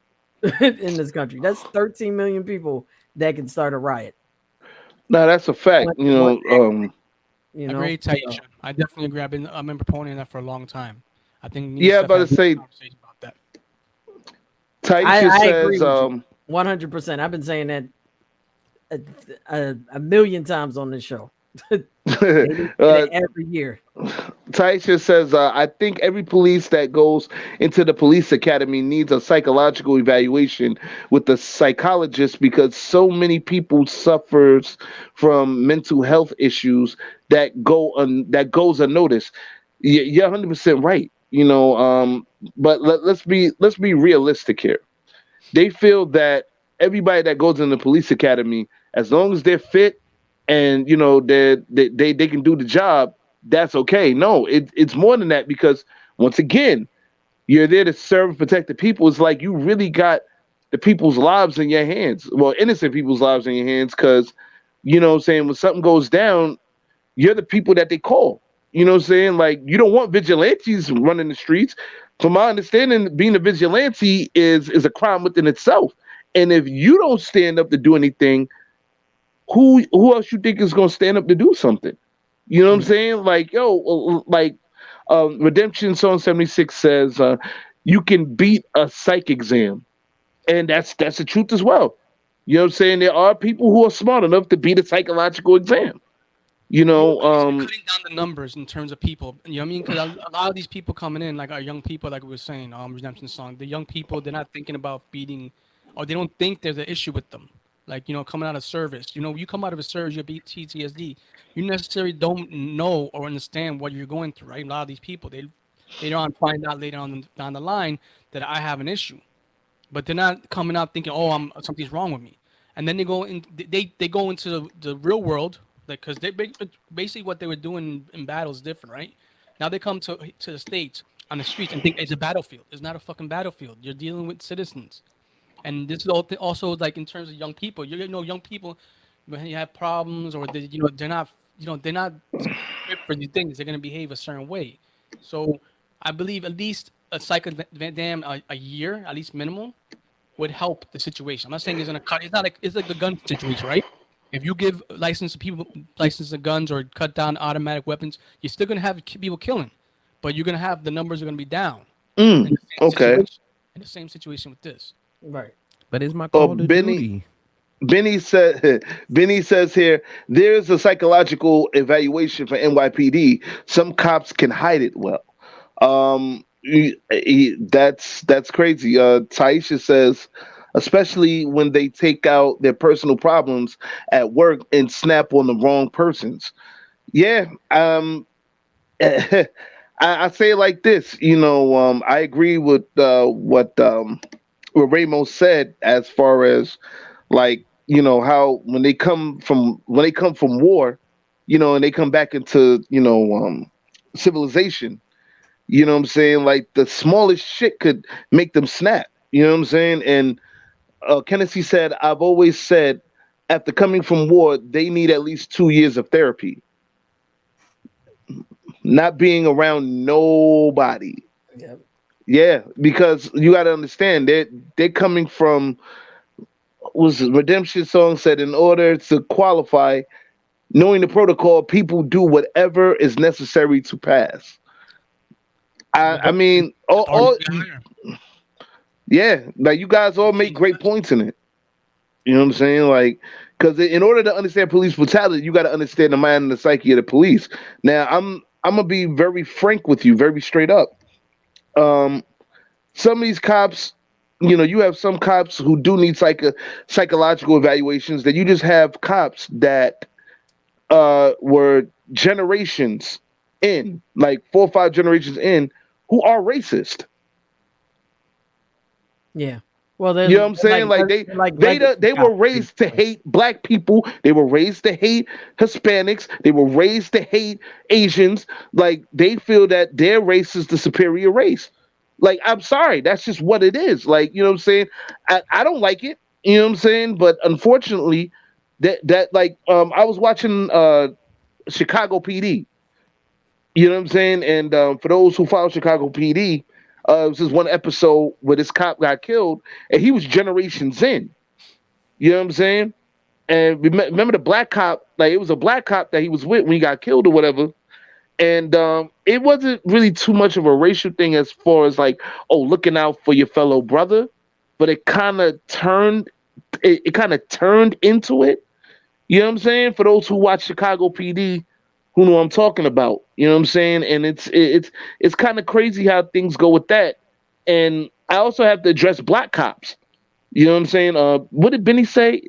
in this country. That's 13 million people that can start a riot. Now that's a fact. One day, I agree, so Taisha. I definitely agree. I've been proponent that for a long time. I think me and Yeah, Steph but had to a good say, conversation about that. Taisha I agree says, with you 100%. I've been saying that a million times on this show. They need to get uh, it every year. Taisha says, I think every police that goes into the police academy needs a psychological evaluation with a psychologist because so many people suffers from mental health issues that goes unnoticed. You're 100% right. But let's be realistic here. They feel that everybody that goes in the police academy, as long as they're fit and they can do the job, that's okay. No, it's more than that because once again, you're there to serve and protect the people. It's like you really got the people's lives in your hands. Well, innocent people's lives in your hands, because what I'm saying, when something goes down, you're the people that they call. You know what I'm saying? Like, you don't want vigilantes running the streets. From my understanding, being a vigilante is a crime within itself. And if you don't stand up to do anything, who else you think is gonna stand up to do something? You know what I'm Mm. saying? Like, like Redemption Song 76 says, you can beat a psych exam. And that's the truth as well. You know what I'm saying? There are people who are smart enough to beat a psychological exam. You You know, know, at least you're cutting down the numbers in terms of people. You know what I mean? Because a lot of these people coming in, like our young people, like we were saying, Redemption Song, the young people, they're not thinking about beating, or they don't think there's an issue with them. Like, coming out of service, you come out of a service, you beat PTSD. You necessarily don't know or understand what you're going through, right? A lot of these people, they later on find out later on down the line that I have an issue, but they're not coming out thinking, "Oh, something's wrong with me," and then they go into the real world, like, because basically what they were doing in battle is different, right? Now they come to the states on the streets and think it's a battlefield. It's not a fucking battlefield. You're dealing with citizens, and this is also like in terms of young people. Young people, when you have problems or they're not equipped for these things. They're gonna behave a certain way. So I believe at least a psych exam a year, at least minimum, would help the situation. I'm not saying it's gonna cut. It's like the gun situation, right? If you give license to guns or cut down automatic weapons, you're still gonna have people killing, but you're gonna have the numbers are gonna be down. In the same okay. situation. In the same situation with this. Right. But it's my Oh, call to duty. Benny said Benny says here there's a psychological evaluation for NYPD. Some cops can hide it well. That's crazy. Taisha says, especially when they take out their personal problems at work and snap on the wrong persons. Yeah. I say it like this. I agree with what Ramos said, as far as, like, how when they come from war, and they come back into civilization. What I'm saying? Like, the smallest shit could make them snap. You know what I'm saying? And Kennedy said, I've always said, after coming from war, they need at least 2 years of therapy, not being around nobody. Yep. Yeah, because you got to understand, they're coming from, was Redemption Song said, in order to qualify, knowing the protocol, people do whatever is necessary to pass. I mean, all yeah, like you guys all make great points in it. You know what I'm saying? Like, because in order to understand police brutality, you got to understand the mind and the psyche of the police. Now, I'm gonna be very frank with you, very straight up. Um, some of these cops, you have some cops who do need psychological evaluations. That you just have cops that were generations in, like 4 or 5 generations in, who are racist. Yeah. Well, You know what I'm saying? Like they were raised to hate black people. They were raised to hate Hispanics. They were raised to hate Asians. Like they feel that their race is the superior race. Like I'm sorry, that's just what it is. Like you know what I'm saying? I don't like it. You know what I'm saying? But unfortunately, I was watching Chicago PD. You know what I'm saying? And for those who follow Chicago PD, it was this one episode where this cop got killed, and he was generations in. You know what I'm saying? And remember the black cop? Like it was a black cop that he was with when he got killed or whatever. And it wasn't really too much of a racial thing as far as like, oh, looking out for your fellow brother, but it kind of turned, it kind of turned into it. You know what I'm saying? For those who watch Chicago PD, who know what I'm talking about. You know what I'm saying? And it's kind of crazy how things go with that. And I also have to address black cops. You know what I'm saying? What did Benny say?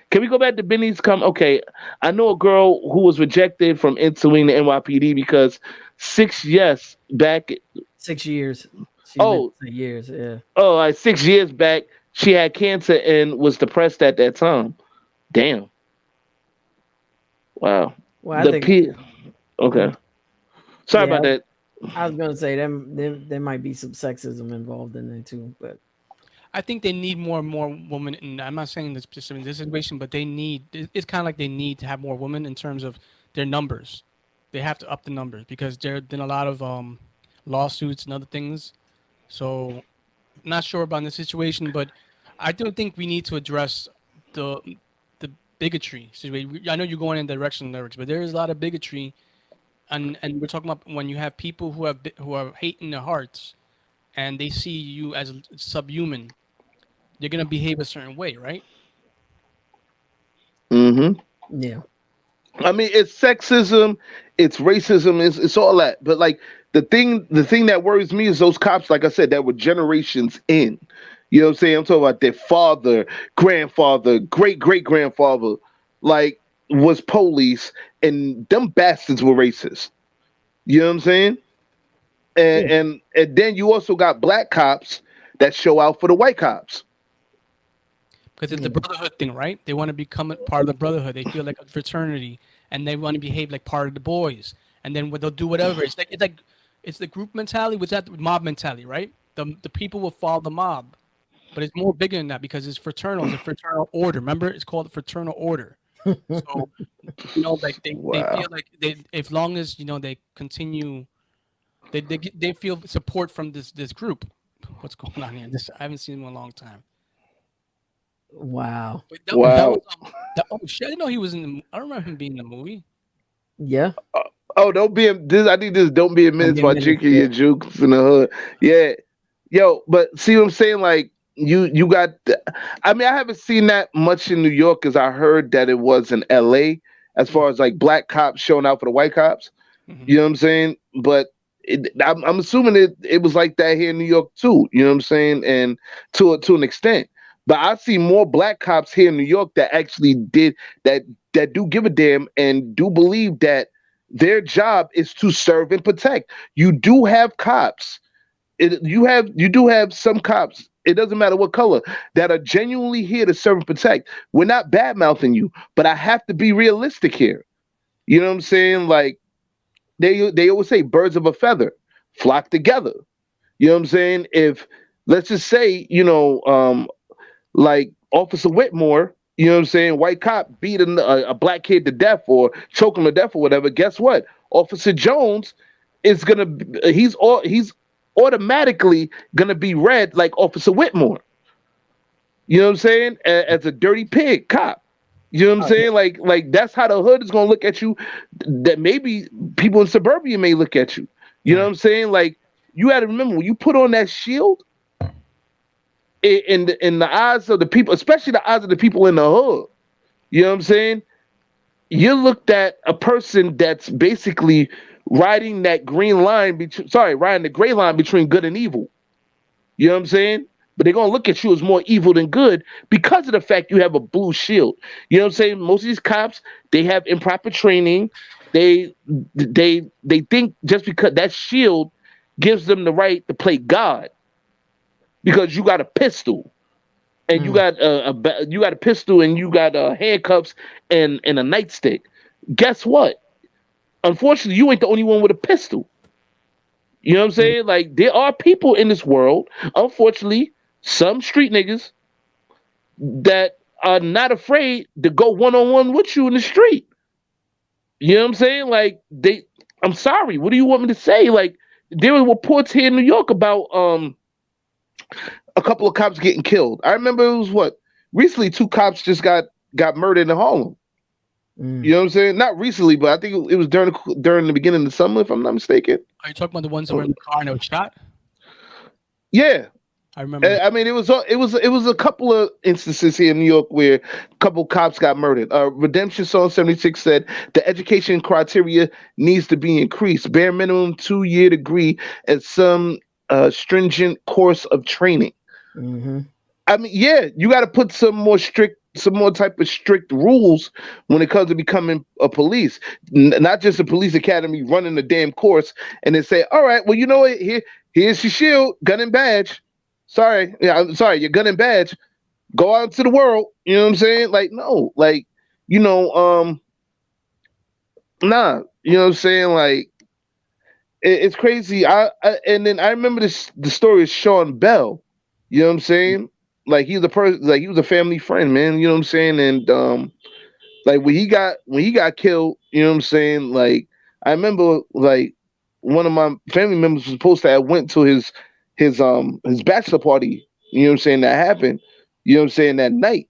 Can we go back to Benny's Okay, I know a girl who was rejected from entering the NYPD because 6 years back. 6 years. Years, yeah. Oh, like 6 years back, she had cancer and was depressed at that time. Damn. Wow. Well, I think. Okay. Sorry about that. I was gonna say there might be some sexism involved in there too, but I think they need more and more women. And I'm not saying this specifically in this situation, but they need. It's kind of like they need to have more women in terms of their numbers. They have to up the numbers because there have been a lot of lawsuits and other things. So, not sure about the situation, but I do think we need to address the bigotry situation. I know you're going in the direction, lyrics, but there is a lot of bigotry. And we're talking about when you have people who are hate in their hearts, and they see you as subhuman, they're gonna behave a certain way, right? Mm-hmm. Yeah. I mean, it's sexism, it's racism, it's all that. But like the thing that worries me is those cops, like I said, that were generations in. You know what I'm saying? I'm talking about their father, grandfather, great grandfather, like was police, and them bastards were racist. You know what I'm saying? And then you also got black cops that show out for the white cops. Because it's the brotherhood thing, right? They want to become a part of the brotherhood. They feel like a fraternity, and they want to behave like part of the boys. And then they'll do whatever. It's the group mentality with that mob mentality, right? The people will follow the mob, but it's more bigger than that because it's fraternal. It's a fraternal order. Remember, it's called the fraternal order. So like they feel like as long as they continue, they feel support from this group. What's going on here? I haven't seen him in a long time. Wow. That was, oh shit! I didn't know he was in. I don't remember him being in the movie. Yeah. Don't be this. I think this don't be a minute while drinking your jukes in the hood. Yeah, yo. But see what I'm saying? Like you got. I mean, I haven't seen that much in New York because I heard that it was in L.A. as far as like black cops showing out for the white cops. Mm-hmm. You know what I'm saying? But I'm assuming it was like that here in New York too. You know what I'm saying? And to an extent. But I see more black cops here in New York that actually did that do give a damn and do believe that their job is to serve and protect. You do have cops. You do have some cops. It doesn't matter what color that are genuinely here to serve and protect. We're not bad mouthing you, but I have to be realistic here. You know what I'm saying? Like they always say, birds of a feather flock together. You know what I'm saying? If let's just say, like Officer Whitmore, you know what I'm saying? White cop beat a black kid to death or choke him to death or whatever. Guess what? Officer Jones is he's automatically gonna be read like Officer Whitmore. You know what I'm saying? As a dirty pig cop. You know what I'm saying? Like that's how the hood is gonna look at you. That maybe people in suburbia may look at you. You know what I'm saying? Like you got to remember when you put on that shield, in the eyes of the people, especially the eyes of the people in the hood, you know what I'm saying? You looked at a person that's basically riding that green line riding the gray line between good and evil. You know what I'm saying? But they're gonna look at you as more evil than good because of the fact you have a blue shield. You know what I'm saying? Most of these cops, they have improper training. They think just because that shield gives them the right to play God because you got a pistol and you got you got a pistol and you got handcuffs and a nightstick. Guess what? Unfortunately, you ain't the only one with a pistol. You know what I'm saying? Like there are people in this world, unfortunately, some street niggas that are not afraid to go one on one with you in the street. You know what I'm saying? Like I'm sorry. What do you want me to say? Like there were reports here in New York about a couple of cops getting killed. I remember it was recently 2 cops just got murdered in Harlem. You know what I'm saying? Not recently, but I think it was during the beginning of the summer, if I'm not mistaken. Are you talking about the ones that were in the car and they were shot? Yeah, I remember. I mean, it was a couple of instances here in New York where a couple cops got murdered. Redemption Song 76 said the education criteria needs to be increased. Bare minimum 2-year degree and some stringent course of training. I mean, yeah, you got to put some more type of strict rules when it comes to becoming a police, not just a police academy running the damn course and then say, all right, well, you know what, here's your shield, gun and badge. Sorry, I'm sorry, your gun and badge. Go out into the world. You know what I'm saying? Like, no, like, nah. You know what I'm saying? Like, it's crazy. And then I remember the story of Sean Bell. You know what I'm saying? Like he was he was a family friend, man. You know what I'm saying? And like when he got killed, you know what I'm saying? Like I remember like one of my family members was supposed to have went to his bachelor party, you know what I'm saying, that happened, you know what I'm saying, that night.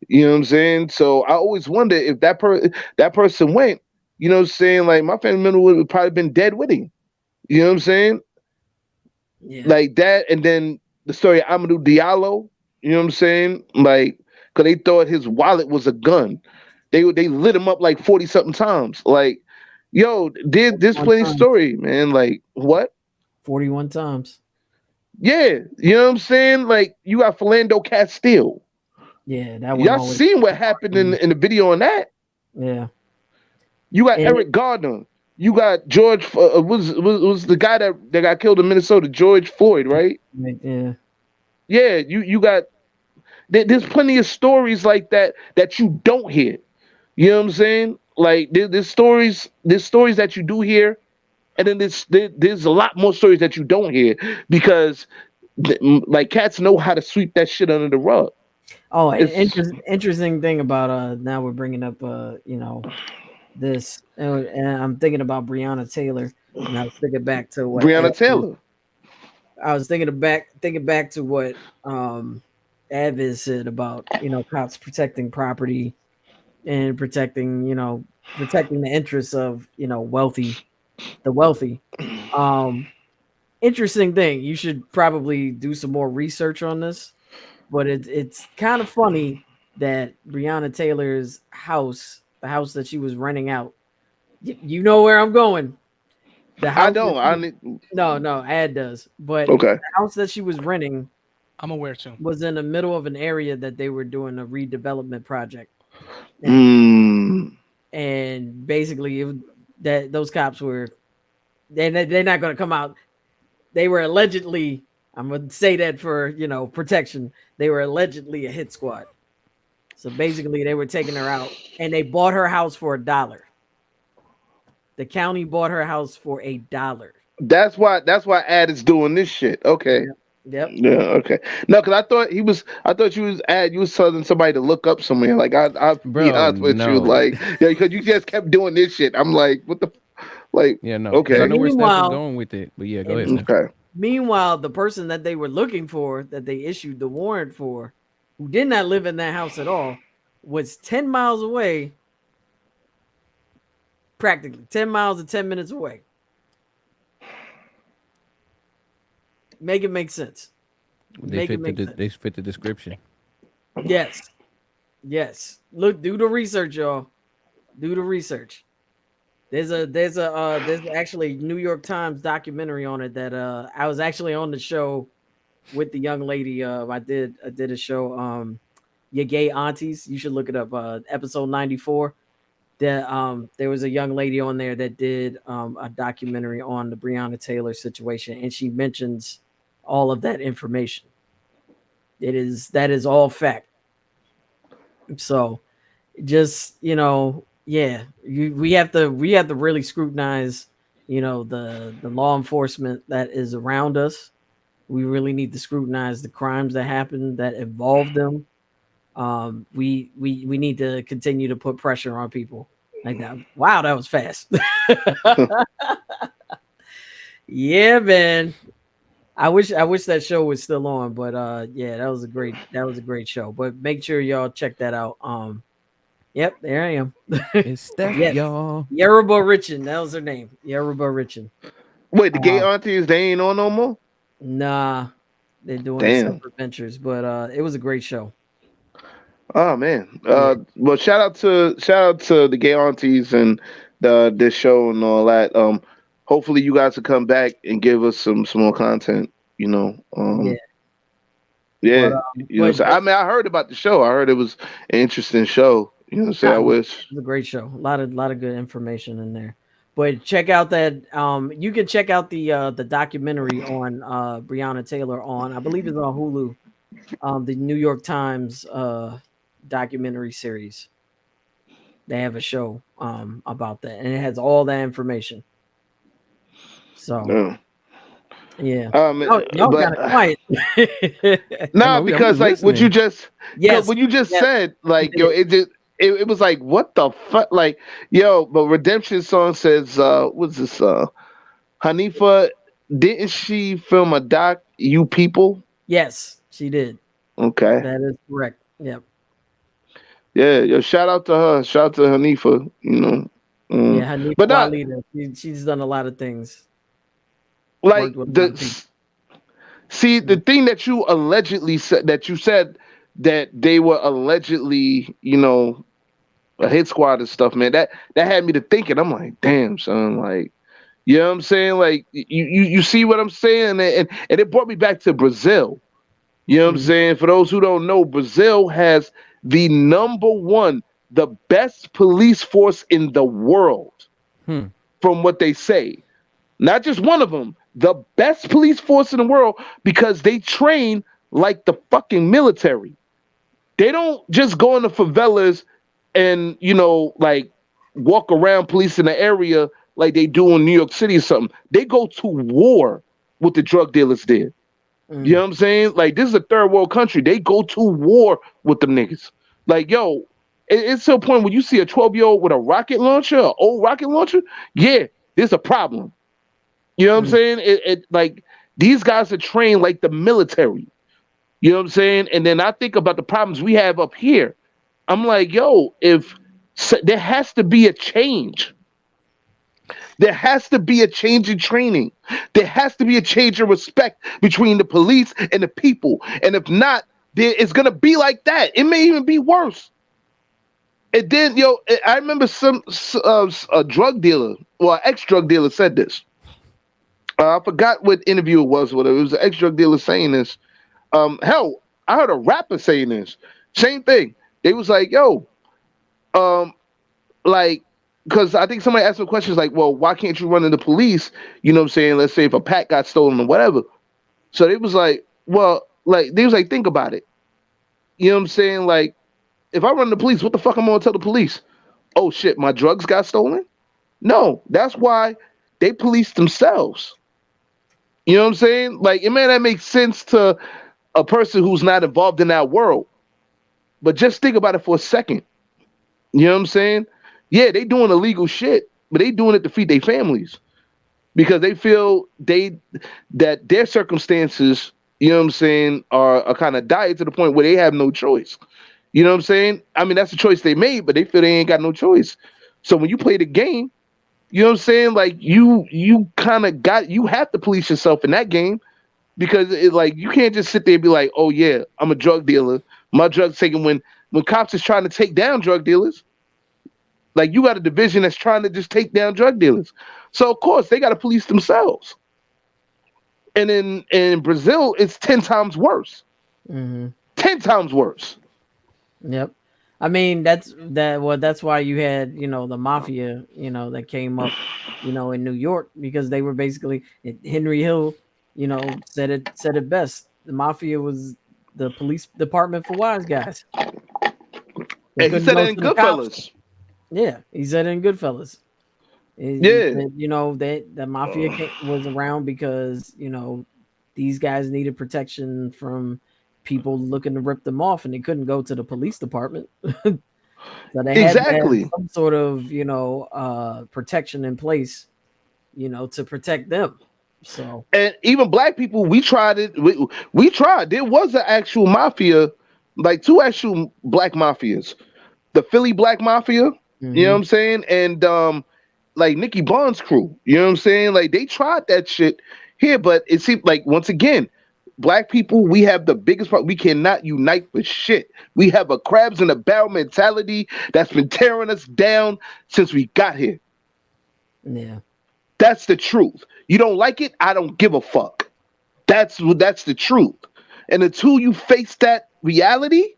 You know what I'm saying? So I always wonder if that person went, you know what I'm saying, like my family member would have probably been dead with him. You know what I'm saying? Yeah. Like that, and then the story of Amadou Diallo, you know what I'm saying? Like, because they thought his wallet was a gun. They lit him up like 40 something times. Like, yo, there's plenty of story, man. Like, what? 41 times. Yeah, you know what I'm saying? Like, you got Philando Castile. Yeah, that one. Y'all seen what happened in the video on that? Yeah. You got Eric Gardner. You got George. Was the guy that got killed in Minnesota? George Floyd, right? Yeah. Yeah. You got. There's plenty of stories like that you don't hear. You know what I'm saying? Like there's stories that you do hear, and then there's a lot more stories that you don't hear because like cats know how to sweep that shit under the rug. Oh, interesting thing about now we're bringing up this, and I'm thinking about Breonna Taylor, and I was thinking back to what Breonna Taylor. I was thinking back to what Advis said about cops protecting property and protecting the interests of the wealthy. Interesting thing. You should probably do some more research on this, but it's kind of funny that Breonna Taylor's house, the house that she was renting out, you know where I'm going. The house I don't. No, Ad does. But okay. The house that she was renting, I'm aware too, was in the middle of an area that they were doing a redevelopment project. And basically, that those cops were, they're not going to come out. They were allegedly, I'm going to say that for, protection. They were allegedly a hit squad. So basically they were taking her out and they bought her house for $1. The county bought her house for $1. That's why Ad is doing this shit. Okay. Yep. Yeah. Okay. No, because I thought you was telling somebody to look up somewhere. Like I'll be honest with you. Like because you just kept doing this shit. I'm like, what the, like? Yeah, no. Okay. I know where Steph is going with it, but yeah, go ahead. Steph. Okay. Meanwhile, the person that they were looking for, that they issued the warrant for, who did not live in that house at all, was 10 miles away. Practically 10 miles and 10 minutes away. make it make sense. They fit the description. Yes. Yes. Look, do the research, y'all. Do the research. There's actually New York Times documentary on it that I was actually on the show with the young lady. I did a show, Your Gay Aunties. You should look it up. Episode 94. That there was a young lady on there that did a documentary on the Breonna Taylor situation, and she mentions all of that information. That is all fact. So just, yeah, we have to really scrutinize, the law enforcement that is around us. We really need to scrutinize the crimes that happen that involve them. We need to continue to put pressure on people like that. Wow, that was fast. Yeah, man. I wish that show was still on, but yeah, that was a great show. But make sure y'all check that out. Yep, there I am. It's Steph, Yes. y'all. Yoruba Richin, that was her name. Yoruba Richin. Wait, the gay aunties, they ain't on no more? Nah, they're doing separate ventures, but it was a great show. Oh man. Well, shout out to the gay aunties and this show and all that. Hopefully you guys will come back and give us some more content, Yeah. So, I mean, I heard about the show. I heard it was an interesting show. I wish. It's a great show. A lot of good information in there. But check out that. You can check out the documentary on Breonna Taylor on, I believe it's on Hulu. The New York Times documentary series. They have a show about that, and it has all that information. So. Yeah. Y'all got quiet. No, because like what you just said, like it was like what the fuck, like but Redemption Song says, what's this? Hanifa, didn't she film a doc? You People? Yes, she did. Okay, that is correct. Yep. Yeah, shout out to her. Shout out to Hanifa. Yeah, Hanifa, but she's done a lot of things. Like the thing that you allegedly said, that they were allegedly, a hit squad and stuff, man. That had me to thinking. I'm like, damn, son. Like, you know what I'm saying? Like, you see what I'm saying? And it brought me back to Brazil. You know what I'm saying? For those who don't know, Brazil has the the best police force in the world, from what they say. Not just one of them, the best police force in the world, because they train like the fucking military. They don't just go in the favelas and, like walk around policing the area like they do in New York City or something. They go to war with the drug dealers there. You know what I'm saying? Like, this is a third world country. They go to war with them niggas. Like, it's to a point where you see a 12-year-old with a rocket launcher, an old rocket launcher. Yeah, there's a problem. You know what I'm saying? It like, these guys are trained like the military. You know what I'm saying? And then I think about the problems we have up here. I'm like, there has to be a change. There has to be a change in training. There has to be a change in respect between the police and the people. And if not, it's going to be like that. It may even be worse. And then, I remember a drug dealer, or ex-drug dealer said this. I forgot what interview it was. Whatever. It was an ex-drug dealer saying this. Hell, I heard a rapper saying this. Same thing. They was like, like, because I think somebody asked some questions like, well, why can't you run into police? You know what I'm saying? Let's say if a pack got stolen or whatever. So they was like, think about it. You know what I'm saying? Like, if I run the police, what the fuck I'm going to tell the police? Oh, shit, my drugs got stolen? No, that's why they police themselves. You know what I'm saying? Like, it may not make sense to a person who's not involved in that world. But just think about it for a second. You know what I'm saying? Yeah, they doing illegal shit, but they doing it to feed their families. Because they feel that their circumstances, you know what I'm saying, are kind of dire to the point where they have no choice. You know what I'm saying? I mean, that's a choice they made, but they feel they ain't got no choice. So when you play the game, you know what I'm saying? Like, you kind of you have to police yourself in that game. because like you can't just sit there and be like, oh yeah, I'm a drug dealer. My drug's taken when cops is trying to take down drug dealers. Like you got a division that's trying to just take down drug dealers. So of course they got to police themselves. And in Brazil, it's 10 times worse. 10 times worse. Yep. I mean, that's why you had, the mafia, that came up, in New York, because they were basically Henry Hill, said it best. The mafia was the police department for wise guys. And he said it in Goodfellas. Yeah, he said it in Goodfellas. That the mafia was around because, these guys needed protection from people looking to rip them off, and they couldn't go to the police department. So they had to have some sort of, protection in place, to protect them. So, and even black people, we tried it. We tried. There was an actual mafia, like 2 actual black mafias. The Philly Black Mafia, you know what I'm saying? And like Nicky Bond's crew, you know what I'm saying? Like they tried that shit here, but it seemed like, once again, black people, we have the biggest problem. We cannot unite for shit. We have a crabs in a barrel mentality that's been tearing us down since we got here. Yeah. That's the truth. You don't like it? I don't give a fuck. That's the truth. And until you face that reality,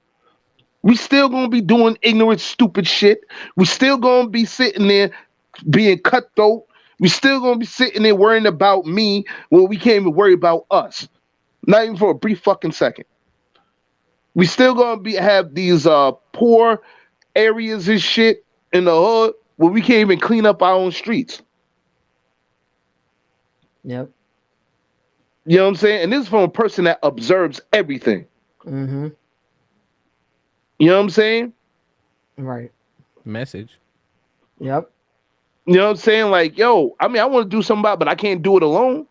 we still gonna be doing ignorant, stupid shit. We still gonna be sitting there being cutthroat. We still gonna be sitting there worrying about me when we can't even worry about us. Not even for a brief fucking second. We still gonna have these poor areas and shit in the hood where we can't even clean up our own streets. Yep. You know what I'm saying? And this is from a person that observes everything. Mm-hmm. You know what I'm saying? Right. Message. Yep. You know what I'm saying? Like, yo, I mean, I want to do something about it, but I can't do it alone.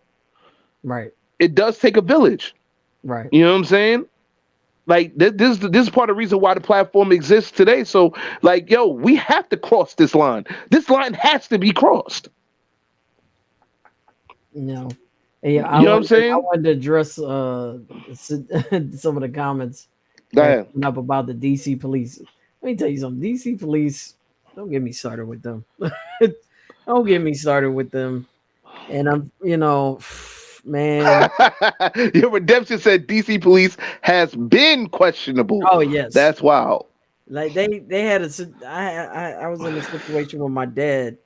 Right. It does take a village. Right. You know what I'm saying? Like, this is part of the reason why the platform exists today. So, like, yo, we have to cross this line. This line has to be crossed. No. Yeah, you know what I'm saying? I wanted to address some of the comments up about the DC police. Let me tell you something. DC police, don't get me started with them. Don't get me started with them. And I'm, man. Your redemption said DC police has been questionable. Oh yes, that's wild. Like they had I was in a situation with my dad.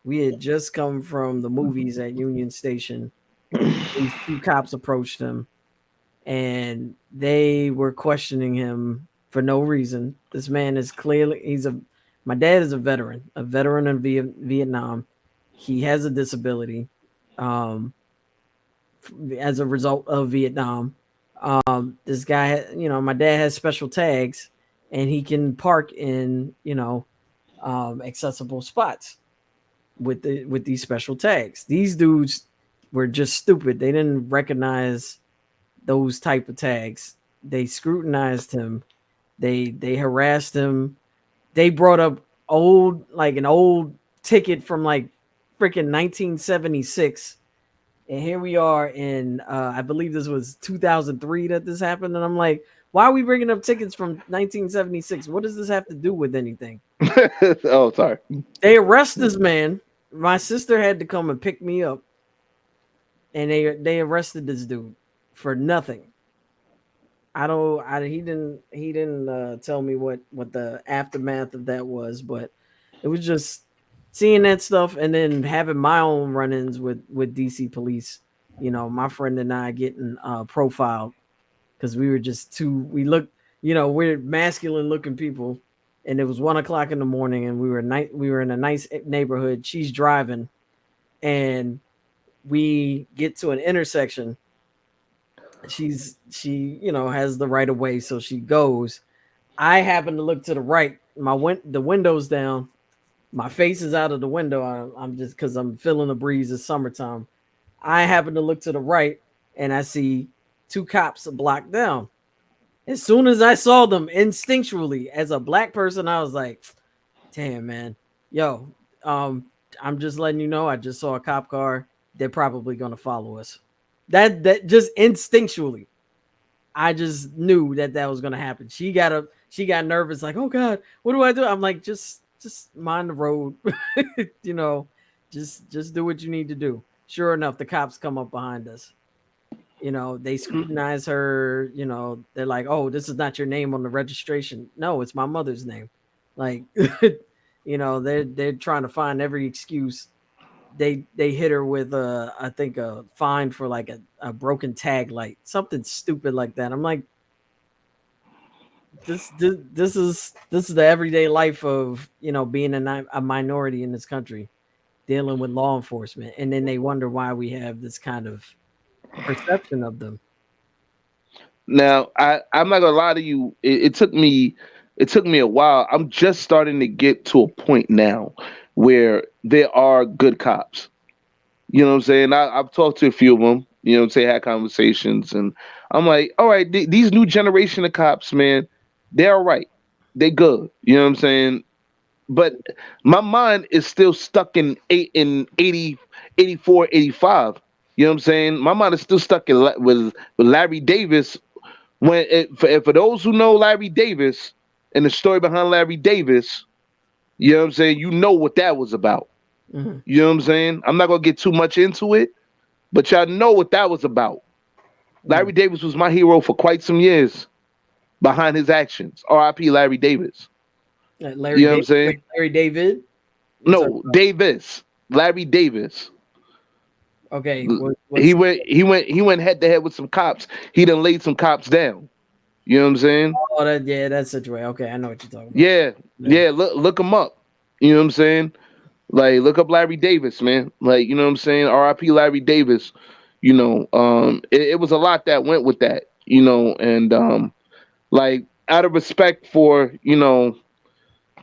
We had just come from the movies at Union Station. These 2 cops approached him, and they were questioning him for no reason. This man is clearly my dad is a veteran of Vietnam. He has a disability as a result of Vietnam. This guy, my dad has special tags, and he can park in, accessible spots with these special tags. These dudes were just stupid. They didn't recognize those type of tags. They scrutinized him. They harassed him. They brought up an old ticket from like freaking 1976. And here we are in, I believe this was 2003 that this happened. And I'm like, why are we bringing up tickets from 1976? What does this have to do with anything? Oh, sorry. They arrest this man. My sister had to come and pick me up. And they arrested this dude for nothing. He didn't tell me what the aftermath of that was, but it was just seeing that stuff and then having my own run-ins with DC police. My friend and I getting profiled because we were just we looked, we're masculine looking people, and it was 1:00 in the morning, and we were in a nice neighborhood. She's driving, and we get to an intersection. She has the right of way, so she goes. I happen to look to the right. The window's down. My face is out of the window. I'm just because I'm feeling the breeze. It's summertime. I happen to look to the right, and I see 2 cops blocked down. As soon as I saw them, instinctually, as a black person, I was like, "Damn, man, yo, I'm just letting you know. I just saw a cop car. They're probably gonna follow us." That just instinctually, I just knew that was gonna happen. She got nervous, like, oh God, what do I do? I'm like, just mind the road, you know, just do what you need to do. Sure enough, the cops come up behind us. You know, they scrutinize her. You know, they're like, oh, this is not your name on the registration. No, it's my mother's name. Like, you know, they're trying to find every excuse. They hit her with I think a fine for like a broken tag light, something stupid like that. I'm like, this is the everyday life of, you know, being a minority in this country, dealing with law enforcement, and then they wonder why we have this kind of perception of them. Now, I'm not gonna lie to you. It took me a while. I'm just starting to get to a point now where there are good cops. You know what I'm saying? I've talked to a few of them. You know what I'm saying? Had conversations, and I'm like, all right, these new generation of cops, man, they're all right. They good. You know what I'm saying? But my mind is still stuck in 80, 84, 85. You know what I'm saying? My mind is still stuck with Larry Davis. For those who know Larry Davis and the story behind Larry Davis, you know what I'm saying? You know what that was about. Mhm. You know what I'm saying? I'm not gonna get too much into it, but y'all know what that was about. Larry Davis was my hero for quite some years behind his actions. R.I.P. Larry Davis. Larry, You know what I'm saying? wait, Larry David. No, Davis. Larry Davis. Okay, He went head to head with some cops. He done laid some cops down. You know what I'm saying? Oh, that's such a way. Okay, I know what you're talking about. Yeah. Look him up. You know what I'm saying? Like, look up Larry Davis, man. Like, you know what I'm saying? R.I.P. Larry Davis. You know, it was a lot that went with that. You know, and like, out of respect for, you know,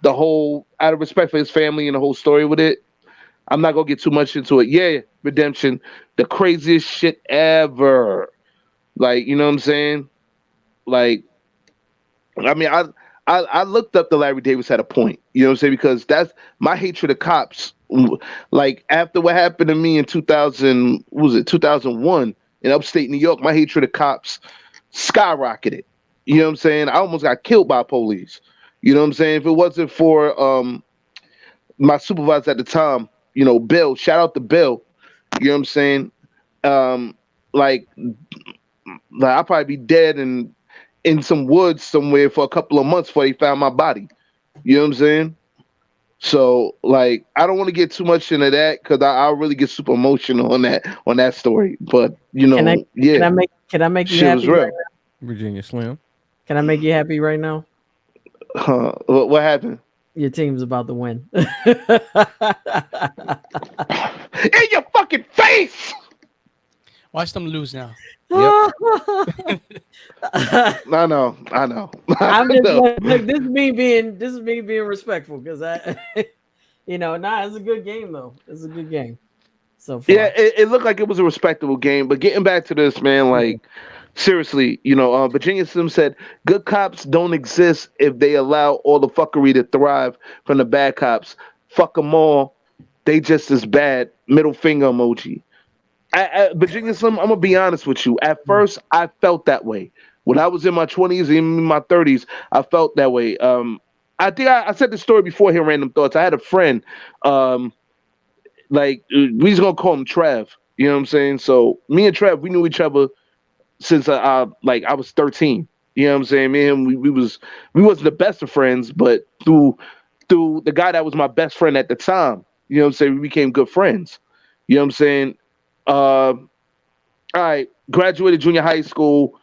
out of respect for his family and the whole story with it, I'm not gonna get too much into it. Yeah, Redemption, the craziest shit ever. Like, you know what I'm saying? Like, I mean, I looked up the Larry Davis had a point. You know what I'm saying? Because that's my hatred of cops. Like, after what happened to me in 2000, what was it 2001 in upstate New York? My hatred of cops skyrocketed. You know what I'm saying? I almost got killed by police. You know what I'm saying? If it wasn't for my supervisor at the time, you know, Bill. Shout out to Bill. You know what I'm saying? Um, like, I'll probably be dead and in some woods somewhere for a couple of months before they found my body. You know what I'm saying? So, like, I don't want to get too much into that because I'll really get super emotional on that story. But, you know, Can I make you shit was happy real. right now? Virginia Slim. Can I make you happy right now? What happened? Your team's about to win. In your fucking face! Watch them lose now. Yep. I know. I'm just look, this is me being respectful because I you know, it's a good game though. It's a good game. So far. Yeah, it looked like it was a respectable game. But getting back to this, man, like, seriously, you know, Virginia Slim said, good cops don't exist if they allow all the fuckery to thrive from the bad cops. Fuck them all. They just as bad. Middle finger emoji. Virginia Slim, I'm going to be honest with you. At first, I felt that way. When I was in my 20s, even in my 30s, I felt that way. I think I said the story before here, Randumb Thoughtz. I had a friend, like, we just going to call him Trev. You know what I'm saying? So me and Trev, we knew each other since I was 13. You know what I'm saying? Me and him, we wasn't the best of friends, but through the guy that was my best friend at the time, you know what I'm saying, we became good friends. You know what I'm saying? All right, graduated junior high school.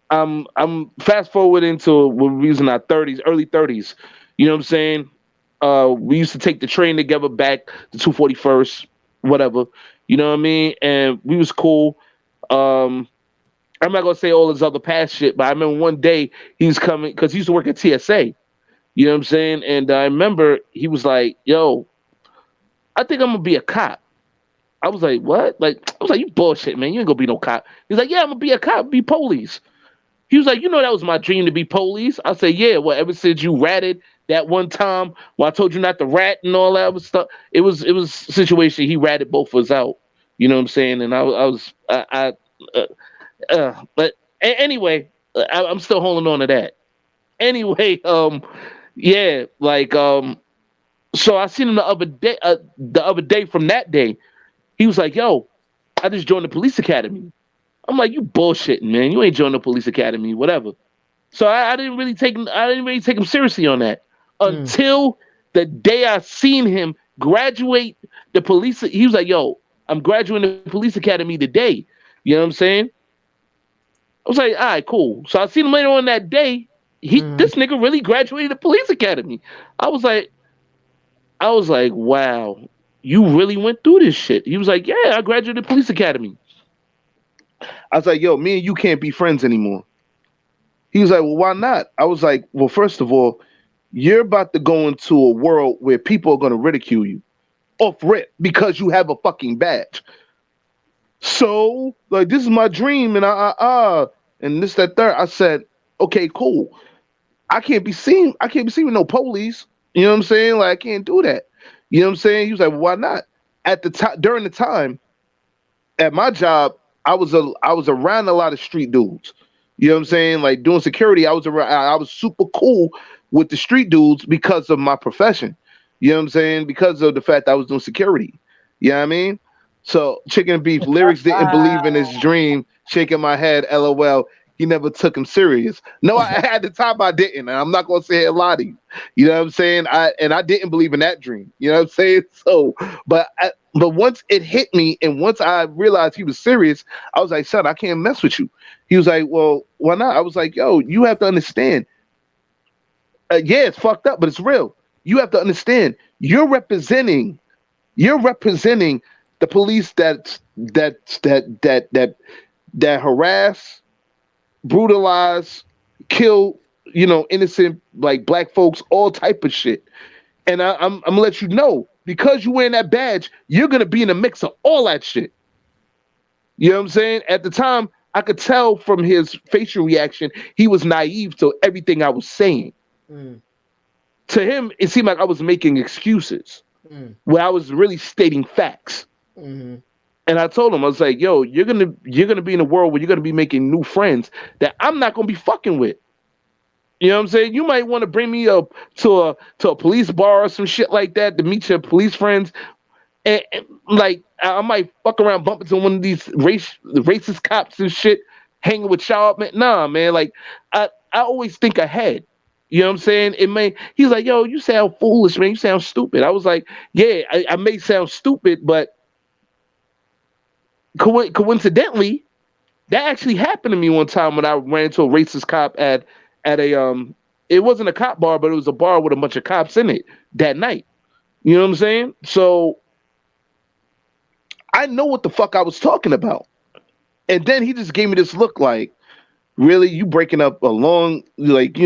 I'm fast forward into when we was in our 30s, early 30s. You know what I'm saying? We used to take the train together back to 241st, whatever. You know what I mean? And we was cool. I'm not gonna say all his other past shit, but I remember one day he was coming because he used to work at TSA. You know what I'm saying? And I remember he was like, "Yo, I think I'm gonna be a cop." I was like, "What?" Like, I was like, "You bullshit, man. You ain't gonna be no cop." He's like, "Yeah, I'm gonna be a cop, be police." He was like, "You know, that was my dream to be police." I said, "Yeah, well, ever since you ratted that one time when I told you not to rat and all that other stuff, it was a situation he ratted both of us out." You know what I'm saying? And But anyway, I'm still holding on to that. Anyway, yeah, like so I seen him the other day from that day. He was like, "Yo, I just joined the police academy." I'm like, "You bullshitting, man. You ain't joined the police academy, whatever." So I didn't really take him. I didn't really take him seriously on that until the day I seen him graduate the police. He was like, "Yo, I'm graduating the police academy today." You know what I'm saying? I was like, "All right, cool." So I seen him later on that day. This nigga really graduated the police academy. I was like, "Wow, you really went through this shit." He was like, "Yeah, I graduated the police academy." I was like, "Yo, me and you can't be friends anymore." He was like, "Well, why not?" I was like, "Well, first of all, you're about to go into a world where people are going to ridicule you off rip because you have a fucking badge. So, like, this is my dream, and and this, that, third." I said, "Okay, cool. I can't be seen. I can't be seen with no police. You know what I'm saying? Like, I can't do that. You know what I'm saying?" He was like, "Well, why not?" At the time, during the time at my job, I was around a lot of street dudes. You know what I'm saying? Like doing security, I was super cool with the street dudes because of my profession. You know what I'm saying? Because of the fact that I was doing security. You know what I mean? So Chicken and Beef lyrics didn't believe in his dream, shaking my head, LOL. He never took him serious. No, at the time I didn't. And I'm not gonna say it a lot of you. You know what I'm saying? I didn't believe in that dream. You know what I'm saying? So, but once it hit me, and once I realized he was serious, I was like, "Son, I can't mess with you." He was like, "Well, why not?" I was like, "Yo, you have to understand. Yeah, it's fucked up, but it's real. You have to understand. You're representing the police that harass, brutalize, kill, innocent like black folks, all type of shit. And I'm gonna let you know, because you're wearing that badge, you're gonna be in the mix of all that shit." You know what I'm saying? At the time, I could tell from his facial reaction, he was naive to everything I was saying. To him, it seemed like I was making excuses where I was really stating facts. And I told him, I was like, "Yo, you're gonna be in a world where you're gonna be making new friends that I'm not gonna be fucking with." You know what I'm saying? You might want to bring me up to a police bar or some shit like that to meet your police friends. And like I might fuck around, bump into one of these racist cops and shit, hanging with y'all, man. Nah, man. Like I always think ahead. You know what I'm saying? He's like, "Yo, you sound foolish, man. You sound stupid." I was like, "Yeah, I may sound stupid, but coincidentally, that actually happened to me one time when I ran into a racist cop at a it wasn't a cop bar, but it was a bar with a bunch of cops in it that night." You know what I'm saying? So I know what the fuck I was talking about. And then he just gave me this look like, "Really? You breaking up a long, like,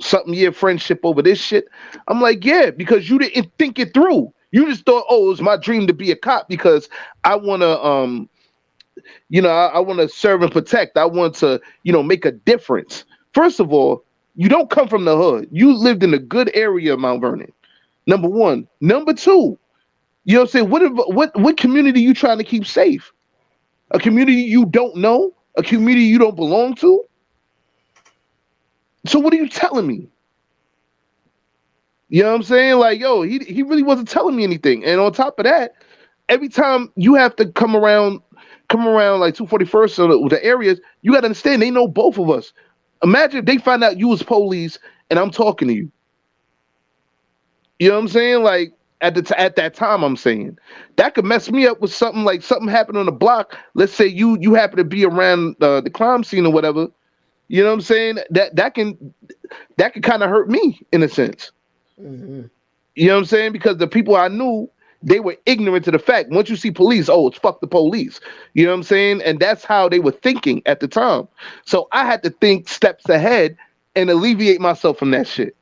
something year friendship over this shit?" I'm like, "Yeah, because you didn't think it through. You just thought, oh, it was my dream to be a cop because I want to, I want to serve and protect. I want to, make a difference." First of all, you don't come from the hood. You lived in a good area of Mount Vernon. Number one. Number two, you know what I'm saying? What community you trying to keep safe? A community you don't know? A community you don't belong to? So what are you telling me? You know what I'm saying? Like, yo, he really wasn't telling me anything. And on top of that, every time you have to come around like 241st or the areas, you got to understand they know both of us. Imagine if they find out you was police and I'm talking to you. You know what I'm saying? Like at that time, I'm saying that could mess me up with something like something happened on the block. Let's say you happen to be around the crime scene or whatever. You know what I'm saying? That can kind of hurt me in a sense. You know what I'm saying? Because the people I knew, they were ignorant to the fact. Once you see police, oh, it's fuck the police. You know what I'm saying? And that's how they were thinking at the time. So I had to think steps ahead and alleviate myself from that shit.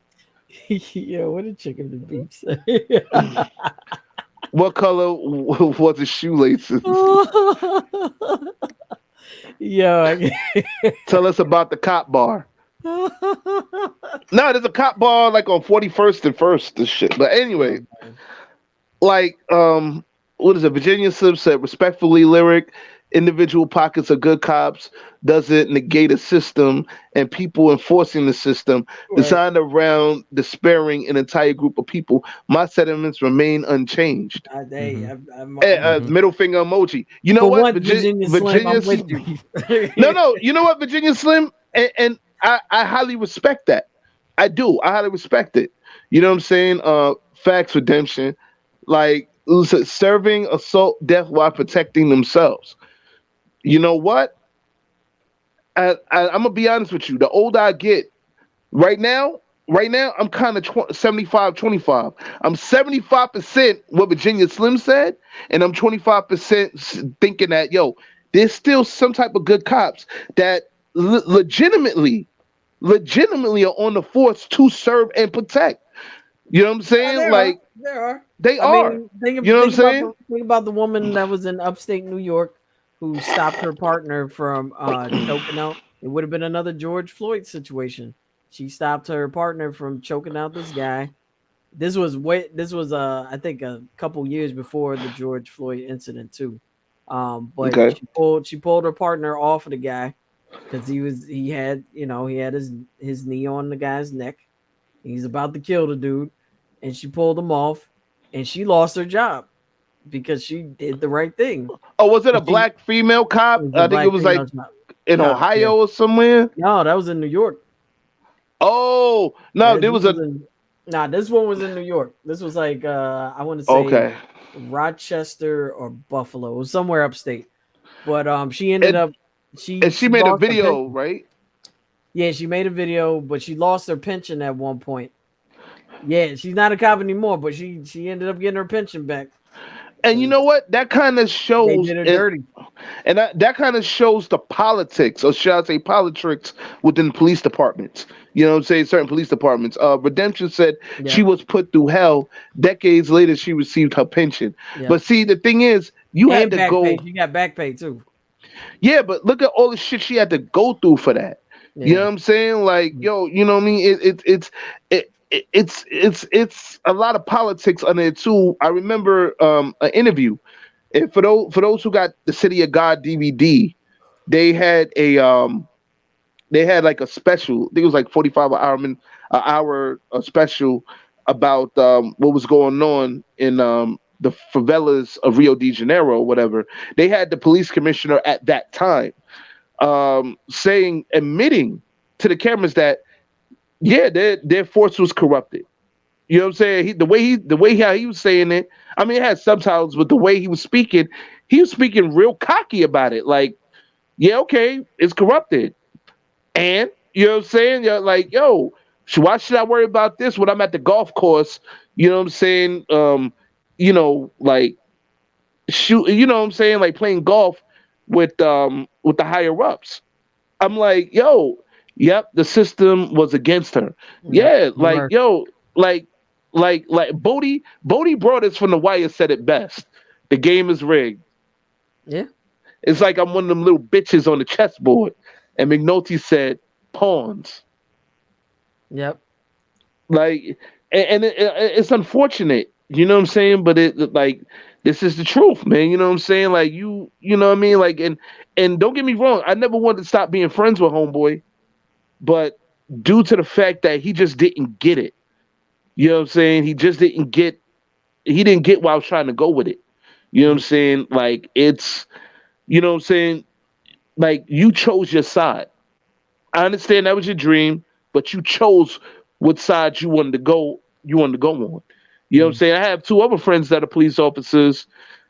Yeah, what did Chicken and Beef say? What color was his shoelaces? Yo, Tell us about the cop bar. No, there's a cop bar like on 41st and 1st and shit. But anyway, like what is it? Virginia Slim said, "Respectfully, lyric, individual pockets of good cops doesn't negate a system and people enforcing the system designed around despairing an entire group of people. My sentiments remain unchanged. Middle finger emoji. You know For what? one, Virginia Slim, I'm with you. No. You know what, Virginia Slim? And I highly respect that. I do. I highly respect it. You know what I'm saying? Facts redemption. Like serving assault death while protecting themselves. You know what? I'm gonna be honest with you. The older I get, right now, I'm kind of 75-25. I'm 75% what Virginia Slim said, and I'm 25% thinking that there's still some type of good cops that legitimately are on the force to serve and protect. You know what I'm saying? Like there are. They are. You know what I'm saying? Think about the woman that was in upstate New York who stopped her partner from choking out. It would have been another George Floyd situation. She stopped her partner from choking out this guy. This was I think a couple years before the George Floyd incident too. But Okay. she pulled her partner off of the guy because he had his knee on the guy's neck. He's about to kill the dude, and she pulled him off, and she lost her job because she did the right thing. Oh, was it a black female cop? I think it was like in Ohio or somewhere. No, that was in New York. Oh no, there was this one was in New York. This was like I want to say Rochester or Buffalo, it was somewhere upstate. But she ended up she made a video, right? Yeah, she made a video, but she lost her pension at one point. Yeah, she's not a cop anymore, but she ended up getting her pension back. And you know what? That kind of shows they did her dirty. And that kind of shows the politics, or shall I say politics, within police departments. You know what I'm saying? Certain police departments. Redemption said she was put through hell. Decades later, she received her pension. Yeah. But see, the thing is, you had to go. Pay. You got back pay too. Yeah, but look at all the shit she had to go through for that. Yeah. You know what I'm saying? Like, you know what I mean? It's a lot of politics on there too. I remember an interview. And for those who got the City of God DVD, they had like a special. I think it was like 45 an hour special about what was going on in the favelas of Rio de Janeiro or whatever. They had the police commissioner at that time admitting to the cameras that their force was corrupted. You know what I'm saying? The way how he was saying it, I mean, it had subtitles, but the way he was speaking real cocky about it. Like, okay, it's corrupted. And, you know what I'm saying? You're like, why should I worry about this when I'm at the golf course? You know what I'm saying? Like, shoot, you know what I'm saying? Like playing golf with the higher ups. I'm like, yep, the system was against her. Yeah, like, like Bodie brought us from the wire said it best. The game is rigged. Yeah. It's like I'm one of them little bitches on the chessboard. And McNulty said pawns. Yep. Like, and it's unfortunate, you know what I'm saying? But this is the truth, man. You know what I'm saying? Like you know what I mean? Like, and don't get me wrong, I never wanted to stop being friends with homeboy, but due to the fact that he just didn't get it. You know what I'm saying? He didn't get where I was trying to go with it. You know what I'm saying? Like, it's, you know what I'm saying? Like, you chose your side. I understand that was your dream, but you chose what side you wanted to go on. You know what I'm saying? I have two other friends that are police officers.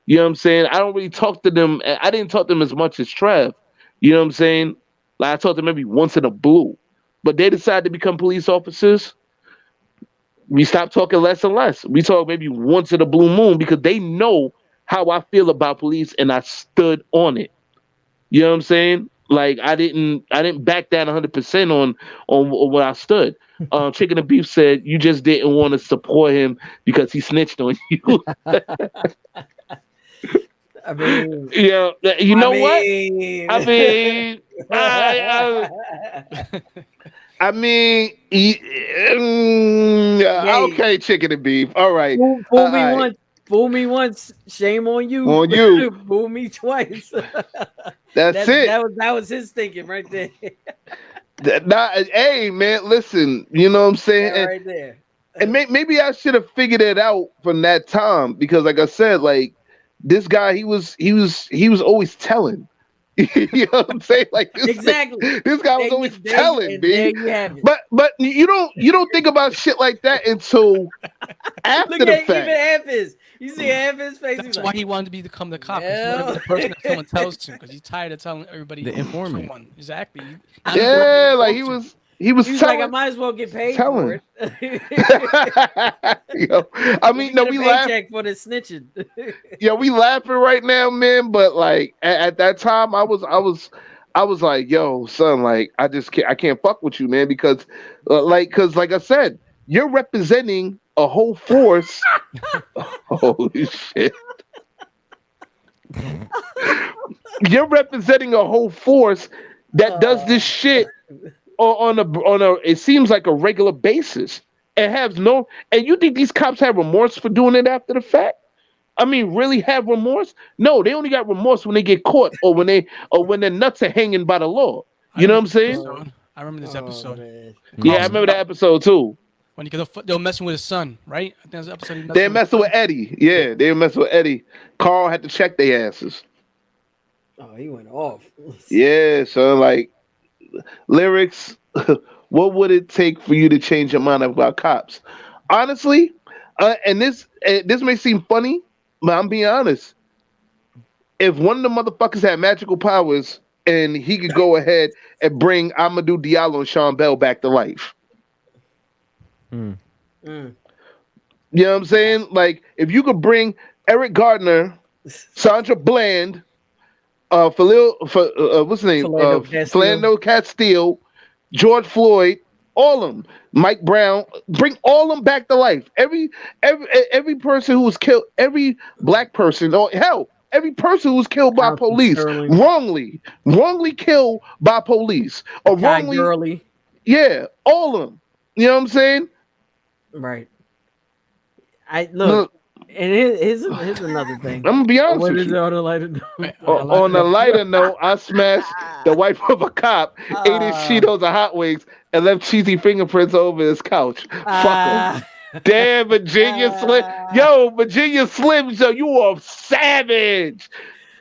You know what I'm saying? I don't really talk to them. I didn't talk to them as much as Trev. You know what I'm saying? Like, I talked to them maybe once in a blue. But they decided to become police officers. We stopped talking less and less. We talk maybe once in a blue moon because they know how I feel about police, and I stood on it. You know what I'm saying? Like, I didn't back down 100% on what I stood. Chicken and Beef said you just didn't want to support him because he snitched on you. I mean, yeah, you know what? I mean, okay, Chicken and Beef. All right. Fool me once, shame on you. On you. Fool me twice. That's it. That was his thinking right there. Hey man, listen, you know what I'm saying? That right there. And maybe I should have figured it out from that time because, like I said, like this guy, he was always telling. You know what I'm saying? Like this guy was always telling, there you have it. But you don't think about shit like that until after Look the at fact. even half his. You see half his face. That's why he wanted to become the cop. He wanted to be the person that someone tells to, because he's tired of telling everybody. The informant. Someone. Exactly. Yeah, like he was He's telling, like, I might as well get paid telling. for it. Yo, I mean, no, we laugh. For the snitching. Yeah, we laughing right now, man. But like at that time, I was like, yo, son, like I can't fuck with you, man, because like I said, you're representing a whole force. Holy shit. You're representing a whole force that does this shit on a it seems like a regular basis and you think these cops have remorse for doing it after the fact? I mean, really have remorse? No, they only got remorse when they get caught or when their nuts are hanging by the law. You know what I'm saying? I remember this episode. Yeah, I remember that episode too. When they were messing with his son, right? I think that's the episode. They're messing with Eddie. Yeah, they were messing with Eddie. Carl had to check their asses. Oh, he went off. Yeah, so like lyrics. What would it take for you to change your mind about cops? Honestly, and this may seem funny, but I'm being honest. If one of the motherfuckers had magical powers and he could go ahead and bring Amadou Diallo and Sean Bell back to life. You know what I'm saying? Like, if you could bring Eric Gardner, Sandra Bland, what's his name? Philando Castile, George Floyd, all of them, Mike Brown, bring all of them back to life. Every person who was killed, every black person, or hell, every person who was killed by police, wrongly killed by police, or wrongly, yeah, all of them. You know what I'm saying? Right. Look. And here's another thing. I'm gonna be honest with you. On a lighter note? On a lighter note, I smashed the wife of a cop, ate his Cheetos and hot wings, and left cheesy fingerprints over his couch. Fuck him. Damn, Virginia Slim. Yo, Virginia Slim, so you are savage.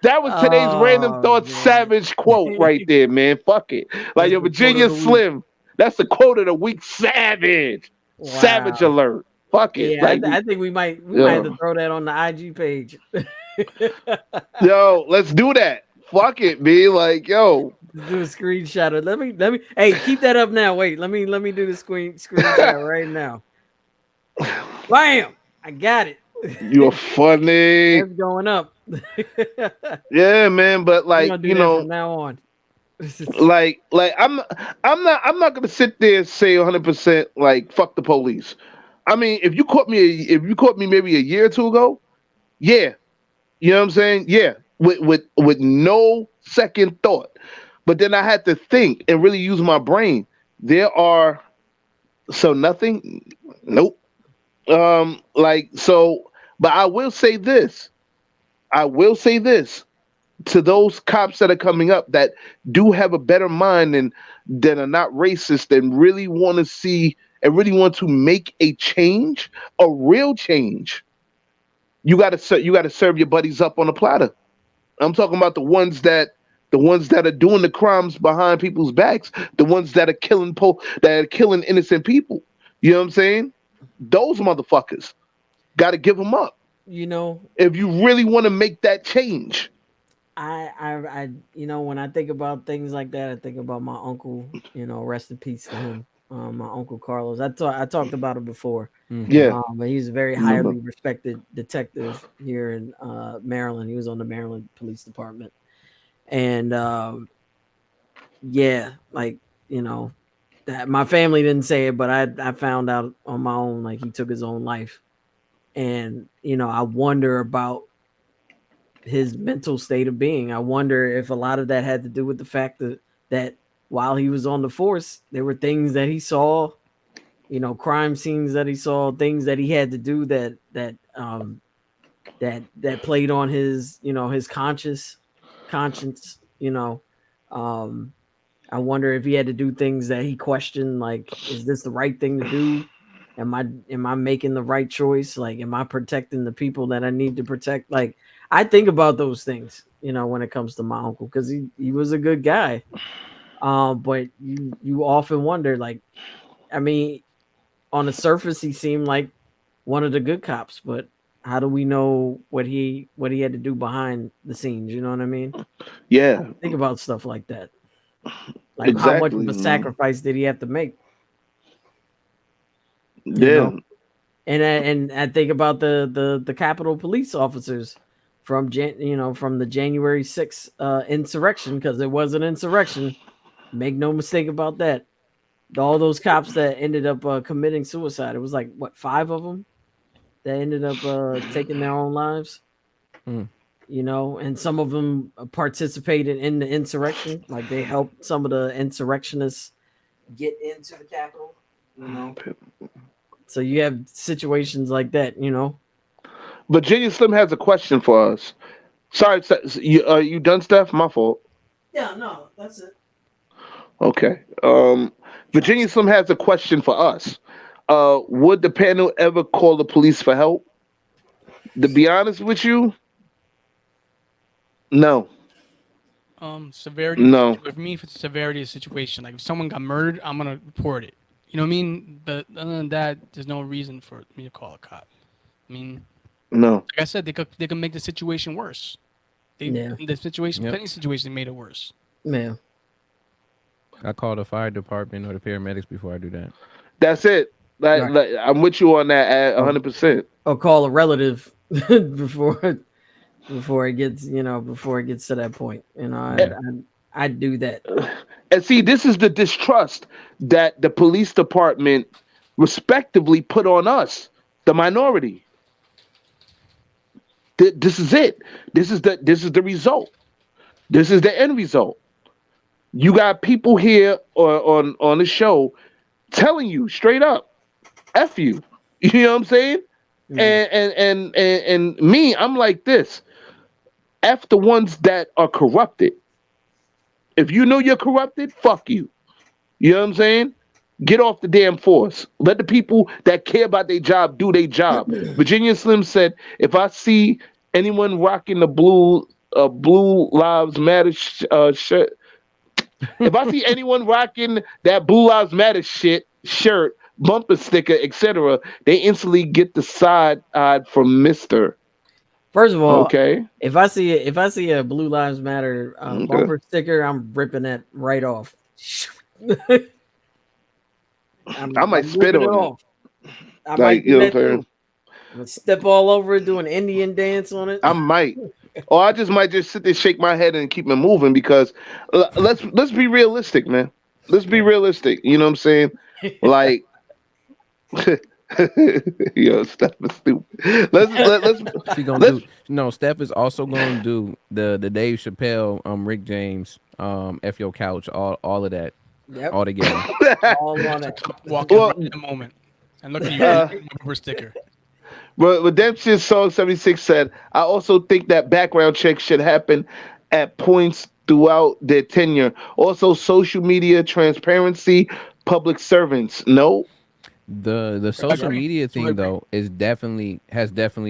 That was today's Randumb Thoughtz Savage quote right there, man. Fuck it. Like, yo, Virginia Slim. That's the quote of the week. Savage. Wow. Savage alert. Fuck it. Yeah, like, I think we might have to throw that on the IG page. Yo, let's do that. Fuck it, be like, yo. Let's do a screenshot of let me hey, keep that up now. Wait, let me do the screenshot right now. Bam! I got it. You're funny. It's going up. Yeah, man, but like, you know, from now on. like I'm not gonna sit there and say 100% like fuck the police. I mean, if you caught me maybe a year or two ago, yeah, you know what I'm saying, yeah, with no second thought. But then I had to think and really use my brain. Nothing, nope. But I will say this to those cops that are coming up that do have a better mind and that are not racist and really want to see and really want to make a change, a real change. You got to serve your buddies up on a platter. I'm talking about the ones that are doing the crimes behind people's backs, the ones that are killing innocent people. You know what I'm saying? Those motherfuckers got to give them up. You know, if you really want to make that change. I you know, when I think about things like that, I think about my uncle. You know, rest in peace to him. My uncle Carlos. I talked about it before. Yeah, but he's a very highly respected detective here in Maryland. He was on the Maryland Police Department, and yeah, like, you know, that my family didn't say it, but I found out on my own, like, he took his own life, and you know, I wonder about his mental state of being. I wonder if a lot of that had to do with the fact that while he was on the force, there were things that he saw, you know, crime scenes that he saw, things that he had to do that played on his, you know, his conscience, You know, I wonder if he had to do things that he questioned, like, is this the right thing to do? Am I making the right choice? Like, am I protecting the people that I need to protect? Like, I think about those things, when it comes to my uncle, because he was a good guy. But you often wonder, like, I mean, on the surface, he seemed like one of the good cops, but how do we know what he had to do behind the scenes? You know what I mean? Yeah, Think about stuff like that. Like, exactly. how much of a sacrifice did he have to make? Yeah. And I think about the Capitol police officers from the January 6th insurrection, because it was an insurrection. Make no mistake about that. All those cops that ended up committing suicide. It was like, what, 5 of them that ended up taking their own lives. And some of them participated in the insurrection. Like, they helped some of the insurrectionists get into the Capitol. So you have situations like that. Virginia Slim has a question for us. Sorry, you done, Steph? My fault. Yeah, no, that's it. Okay. Virginia Slim has a question for us. Would the panel ever call the police for help? To be honest with you, no. Severity. No. For me, if it's severity of the situation, like if someone got murdered, I'm gonna report it. You know what I mean? But other than that, there's no reason for me to call a cop. I mean, no. Like I said, they could make the situation worse. The situation, plenty of situations, made it worse. Yeah. I call the fire department or the paramedics before I do that. That's it. Like, I'm with you on that at 100%. Or call a relative before it gets to that point. I do that. And see, this is the distrust that the police department respectively put on us, the minority. This is it. This is the result. This is the end result. You got people here on the show telling you straight up, F you. You know what I'm saying? And me, I'm like this. F the ones that are corrupted. If you know you're corrupted, fuck you. You know what I'm saying? Get off the damn force. Let the people that care about their job do their job. Virginia Slim said, if I see anyone rocking the blue Lives Matter shirt, if I see anyone rocking that Blue Lives Matter shirt, bumper sticker, etc., they instantly get the side eye from Mister. First of all, okay. If I see a Blue Lives Matter bumper sticker, I'm ripping that right off. I might spit on it. I might do that too. I'm gonna step all over it, do an Indian dance on it. I might. Or I might just sit there, shake my head, and keep it moving, because let's be realistic, man. Let's be realistic. You know what I'm saying? Like, yo, Steph is stupid. Steph is also gonna do the Dave Chappelle, Rick James, F Your Couch, all of that, all together. All on it. Walking in the moment and look at you, rubber sticker. But Redemption Song 76 said, I also think that background checks should happen at points throughout their tenure. Also, social media transparency, public servants. No. The social media thing though has definitely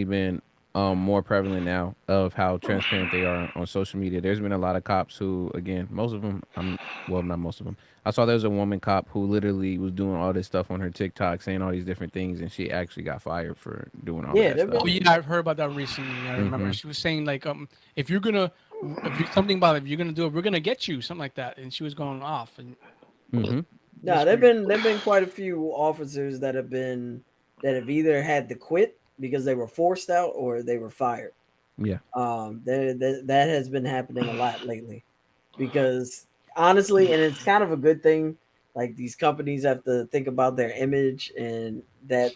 been more prevalent now, of how transparent they are on social media. There's been a lot of cops who, again, most of them, not most of them. I saw there was a woman cop who literally was doing all this stuff on her TikTok, saying all these different things, and she actually got fired for doing all that stuff. Oh yeah, I've heard about that recently. I remember she was saying like, if you're gonna do it, we're gonna get you, something like that, and she was going off. And no, there've been quite a few officers that have either had to quit because they were forced out or they were fired. Yeah. That has been happening a lot lately, because honestly, and it's kind of a good thing, like these companies have to think about their image, and that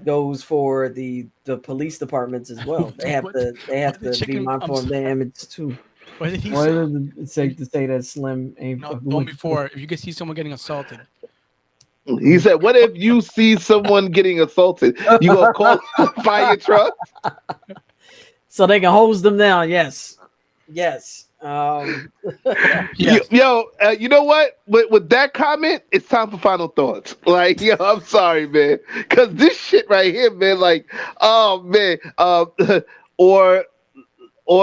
goes for the police departments as well. They have to be mindful of their image too. What did he say? It's safe to say that Slim ain't. No, don't before. If you can see someone getting assaulted. He said, what if you see someone getting assaulted? You gonna call the fire truck? So they can hose them down, yes. Yes. Yes. You know what? With that comment, it's time for final thoughts. Like, yo, I'm sorry, man, because this shit right here, man. Like, oh man, or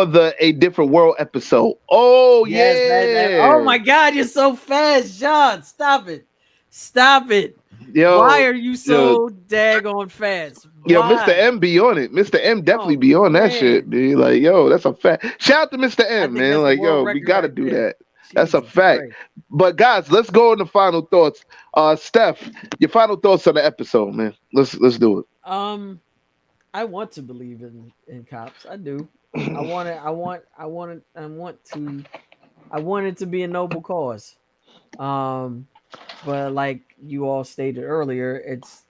the A Different World episode. Oh Yes, oh yeah, my God, you're so fast, John. Stop it. Stop it. Why yo, are you yo, so daggone fast? yo, Mr. Why? M be on it. Mr. M definitely Oh be on that shit. man. Be like, yo, that's a fact. Shout out to Mr. I M, think man. that's a Like, world yo, we record gotta right do there. that. That's a Jesus fact. Christ. But guys, let's go into final thoughts. Steph, your final thoughts on the episode, man. Let's do it. I want to believe in cops. I do. I want it to be a noble cause. But like you all stated earlier, it's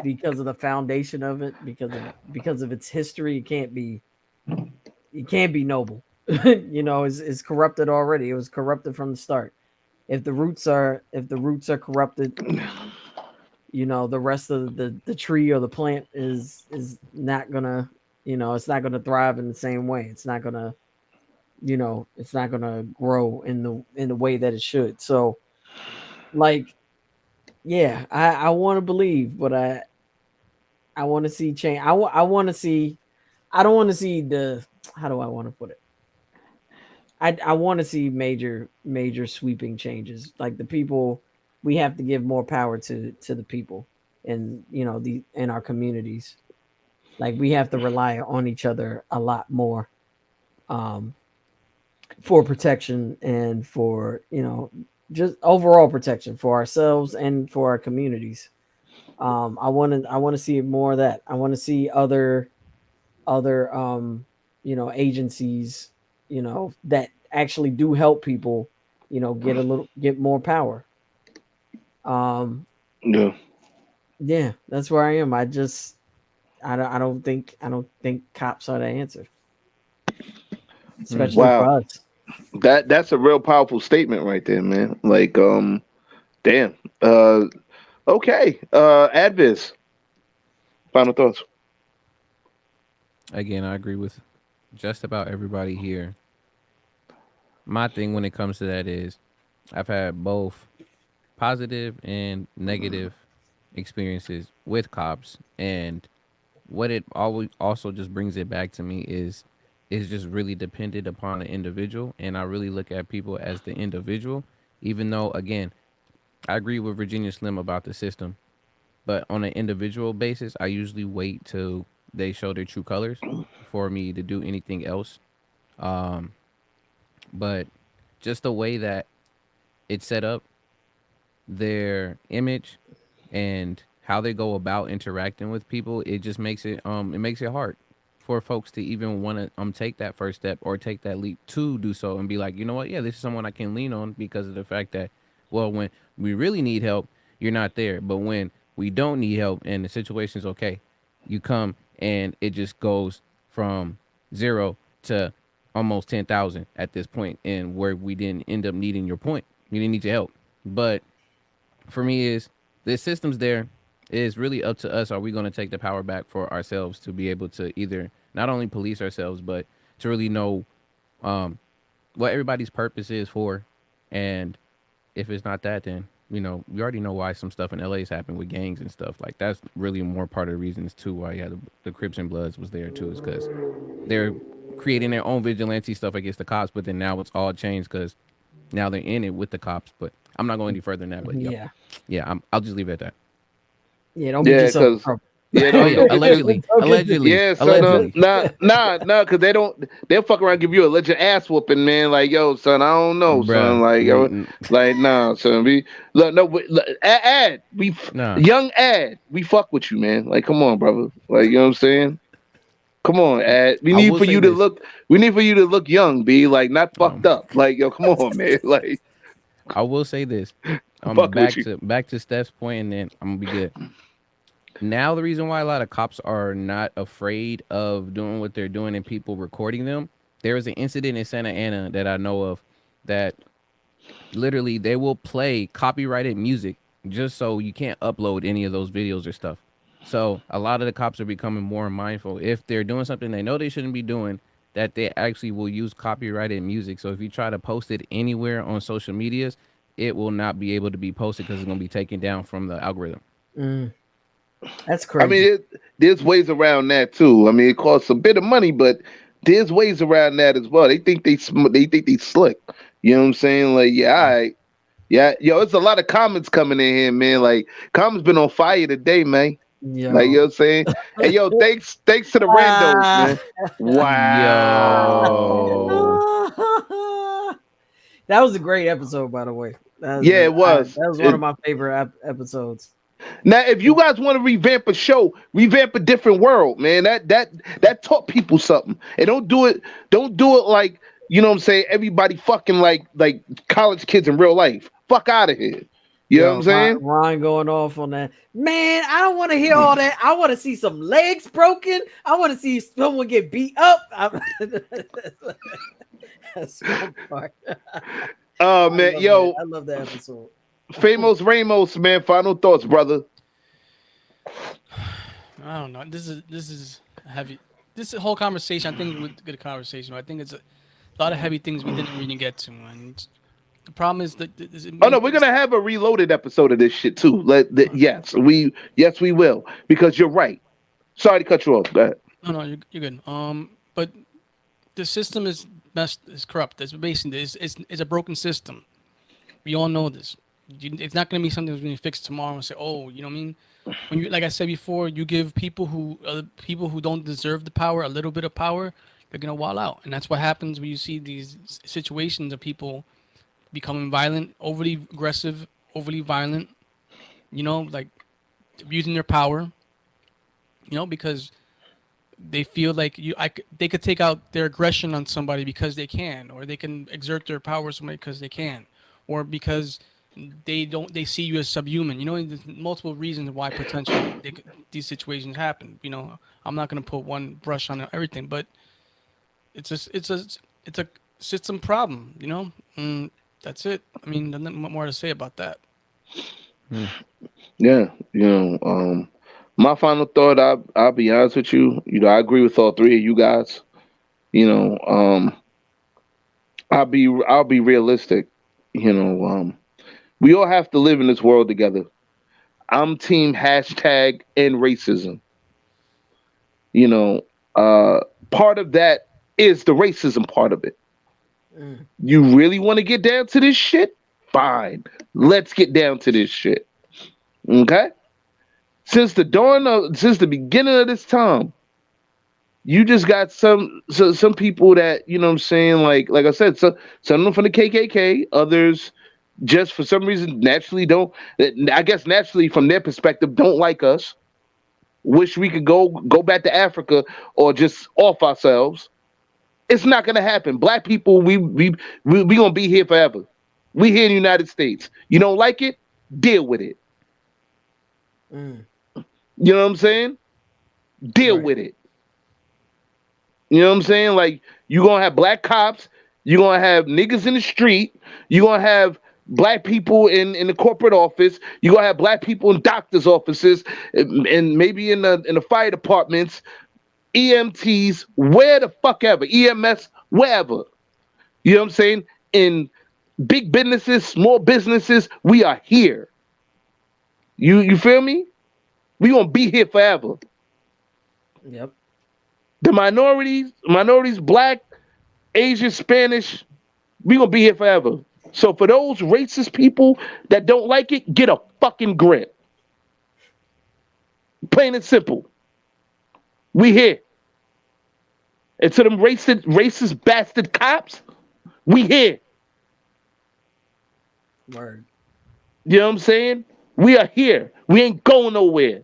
because of the foundation of it, because of its history, it can't be noble. It's corrupted already. It was corrupted from the start. If the roots are corrupted, the rest of the tree or the plant is not gonna, it's not gonna thrive in the same way. It's not gonna grow in the way that it should. So, like, yeah, I want to believe, but I want to see change. I want to see. I don't want to see the. How do I want to put it? I want to see major sweeping changes. Like the people, we have to give more power to the people, and the in our communities. Like we have to rely on each other a lot more, um, for protection and for just overall protection for ourselves and for our communities. I want to see more of that. I want to see other agencies that actually do help people get more power. um Yeah. yeah, that's where I am. I don't think cops are the answer, especially for Wow. us. That's a real powerful statement right there, man. Like, damn. Okay. Advis, final thoughts. Again, I agree with just about everybody here. My thing when it comes to that is I've had both positive and negative experiences with cops, and what it always also just brings it back to me is just really dependent upon the individual, and I really look at people as the individual. Even though, again, I agree with Virginia Slim about the system, but on an individual basis, I usually wait till they show their true colors for me to do anything else. Um, but just the way that it's set up, their image, and how they go about interacting with people, it just makes it hard for folks to even want to take that first step or take that leap to do so and be like, you know what, yeah, this is someone I can lean on because of the fact that, well, when we really need help, you're not there, but when we don't need help and the situation's okay, you come, and it just goes from zero to almost 10,000 at this point, and where we didn't end up needing your point, we didn't need your help. But for me is the system's there. It's really up to us. Are we going to take the power back for ourselves to be able to either not only police ourselves, but to really know um, what everybody's purpose is for? And if it's not that, then we already know why some stuff in LA is happening with gangs and stuff. Like that's really more part of the reasons too why the Crips and Bloods was there too, is because they're creating their own vigilante stuff against the cops. But then now it's all changed because now they're in it with the cops. But I'm not going any further than that. But Yeah. I'll just leave it at that. Yeah, don't get Yeah, yourself in because trouble. yeah, Oh yeah, don't get allegedly, allegedly, yeah, son. allegedly. Nah, because they'll fuck around and give you a legit ass whooping, man. Like, yo, son, I don't know, son. Bruh. Like, yo, like, nah, son. Nah. Young Ad, we fuck with you, man. Like, come on, brother. Like, you know what I'm saying? Come on, Ad. I will say this. We need for you to look young, be like not fucked Um, up. Like, yo, come on, man. Like, I will say this. fuck with Back you. to Steph's point, and then I'm gonna be good. Now the reason why a lot of cops are not afraid of doing what they're doing and people recording them, there was an incident in Santa Ana that I know of that literally they will play copyrighted music just so you can't upload any of those videos or stuff. So a lot of the cops are becoming more mindful. If they're doing something they know they shouldn't be doing, that they actually will use copyrighted music. So if you try to post it anywhere on social medias, it will not be able to be posted because it's going to be taken down from the algorithm. That's I crazy. mean, there's ways around that too. I mean, it costs a bit of money, but there's ways around that as well. They think they think they slick. You know what I'm saying? Like, yeah, all right. Yeah, yo, it's a lot of comments coming in here, man. Like, comments been on fire today, man. Like, you know what I'm saying? Hey, yo, thanks to the randos, man. Wow. That was a great episode, by the way. Yeah, it was. That was one of my favorite episodes. Now, if you guys want to revamp a show, revamp a different world, man. That taught people something. And don't do it like, you know what I'm saying, everybody fucking like college kids in real life. Fuck out of here. You know what I'm saying? Ron going off on that. Man, I don't want to hear all that. I want to see some legs broken. I want to see someone get beat up. That's one part. Oh, man. Yo. I love that episode. Famous Ramos, man. Final thoughts, brother. I don't know. This is heavy. This whole conversation, I think, was a good conversation. I think it's a lot of heavy things we didn't really get to, and the problem is that. Oh no, we're gonna have a reloaded episode of this shit too. Yes, we will, because you're right. Sorry to cut you off. Go ahead. No, you're good. But the system is corrupt. It's basically it's a broken system. We all know this. It's not going to be something that's going to be fixed tomorrow and say, oh, you know what I mean? When you, like I said before, you give people who don't deserve the power a little bit of power, they're going to wall out. And that's what happens when you see these situations of people becoming violent, overly aggressive, overly violent, you know, like abusing their power, you know, because they feel like they could take out their aggression on somebody because they can, or they can exert their power on somebody because they can, or because they see you as subhuman. You know, there's multiple reasons why potentially these situations happen. You know, I'm not going to put one brush on everything, but it's a system problem. You know, and that's it. I mean, there's nothing more to say about that. Yeah, you know, my final thought. I'll be honest with you. You know, I agree with all three of you guys. You know, I'll be realistic. You know, we all have to live in this world together. I'm team hashtag end racism. You know, part of that is the racism part of it. You really want to get down to this shit? Fine. Let's get down to this shit. Okay? Since the beginning of this time, you just got some people that, you know what I'm saying, like I said, some of them from the KKK, others just for some reason naturally naturally from their perspective don't like us. Wish we could go back to Africa or just off ourselves. It's not gonna happen. Black people, we gonna be here forever. We here in the United States. You don't like it? Deal with it. You know what I'm saying? Deal with it. You know what I'm saying? Like, you're gonna have black cops, you're gonna have niggas in the street, you're gonna have black people in the corporate office, you're gonna have black people in doctors' offices, and maybe in the fire departments, EMTs, where the fuck ever, EMS, wherever. You know what I'm saying? In big businesses, small businesses, we are here. You feel me? We gonna be here forever. Yep. The minorities, black, Asian, Spanish, we gonna be here forever. So for those racist people that don't like it, get a fucking grip. Plain and simple. We here. And to them racist bastard cops, we here. Word. You know what I'm saying? We are here. We ain't going nowhere.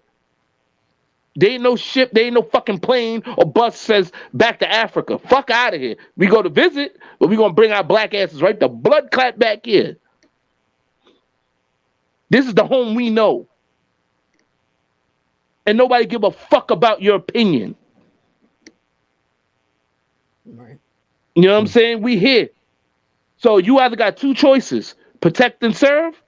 There ain't no ship, there ain't no fucking plane or bus says back to Africa. Fuck out of here. We go to visit, but we gonna bring our black asses right the blood clot back here. This is the home we know. And nobody give a fuck about your opinion. Right. You know what I'm saying? We here. So you either got two choices: protect and serve,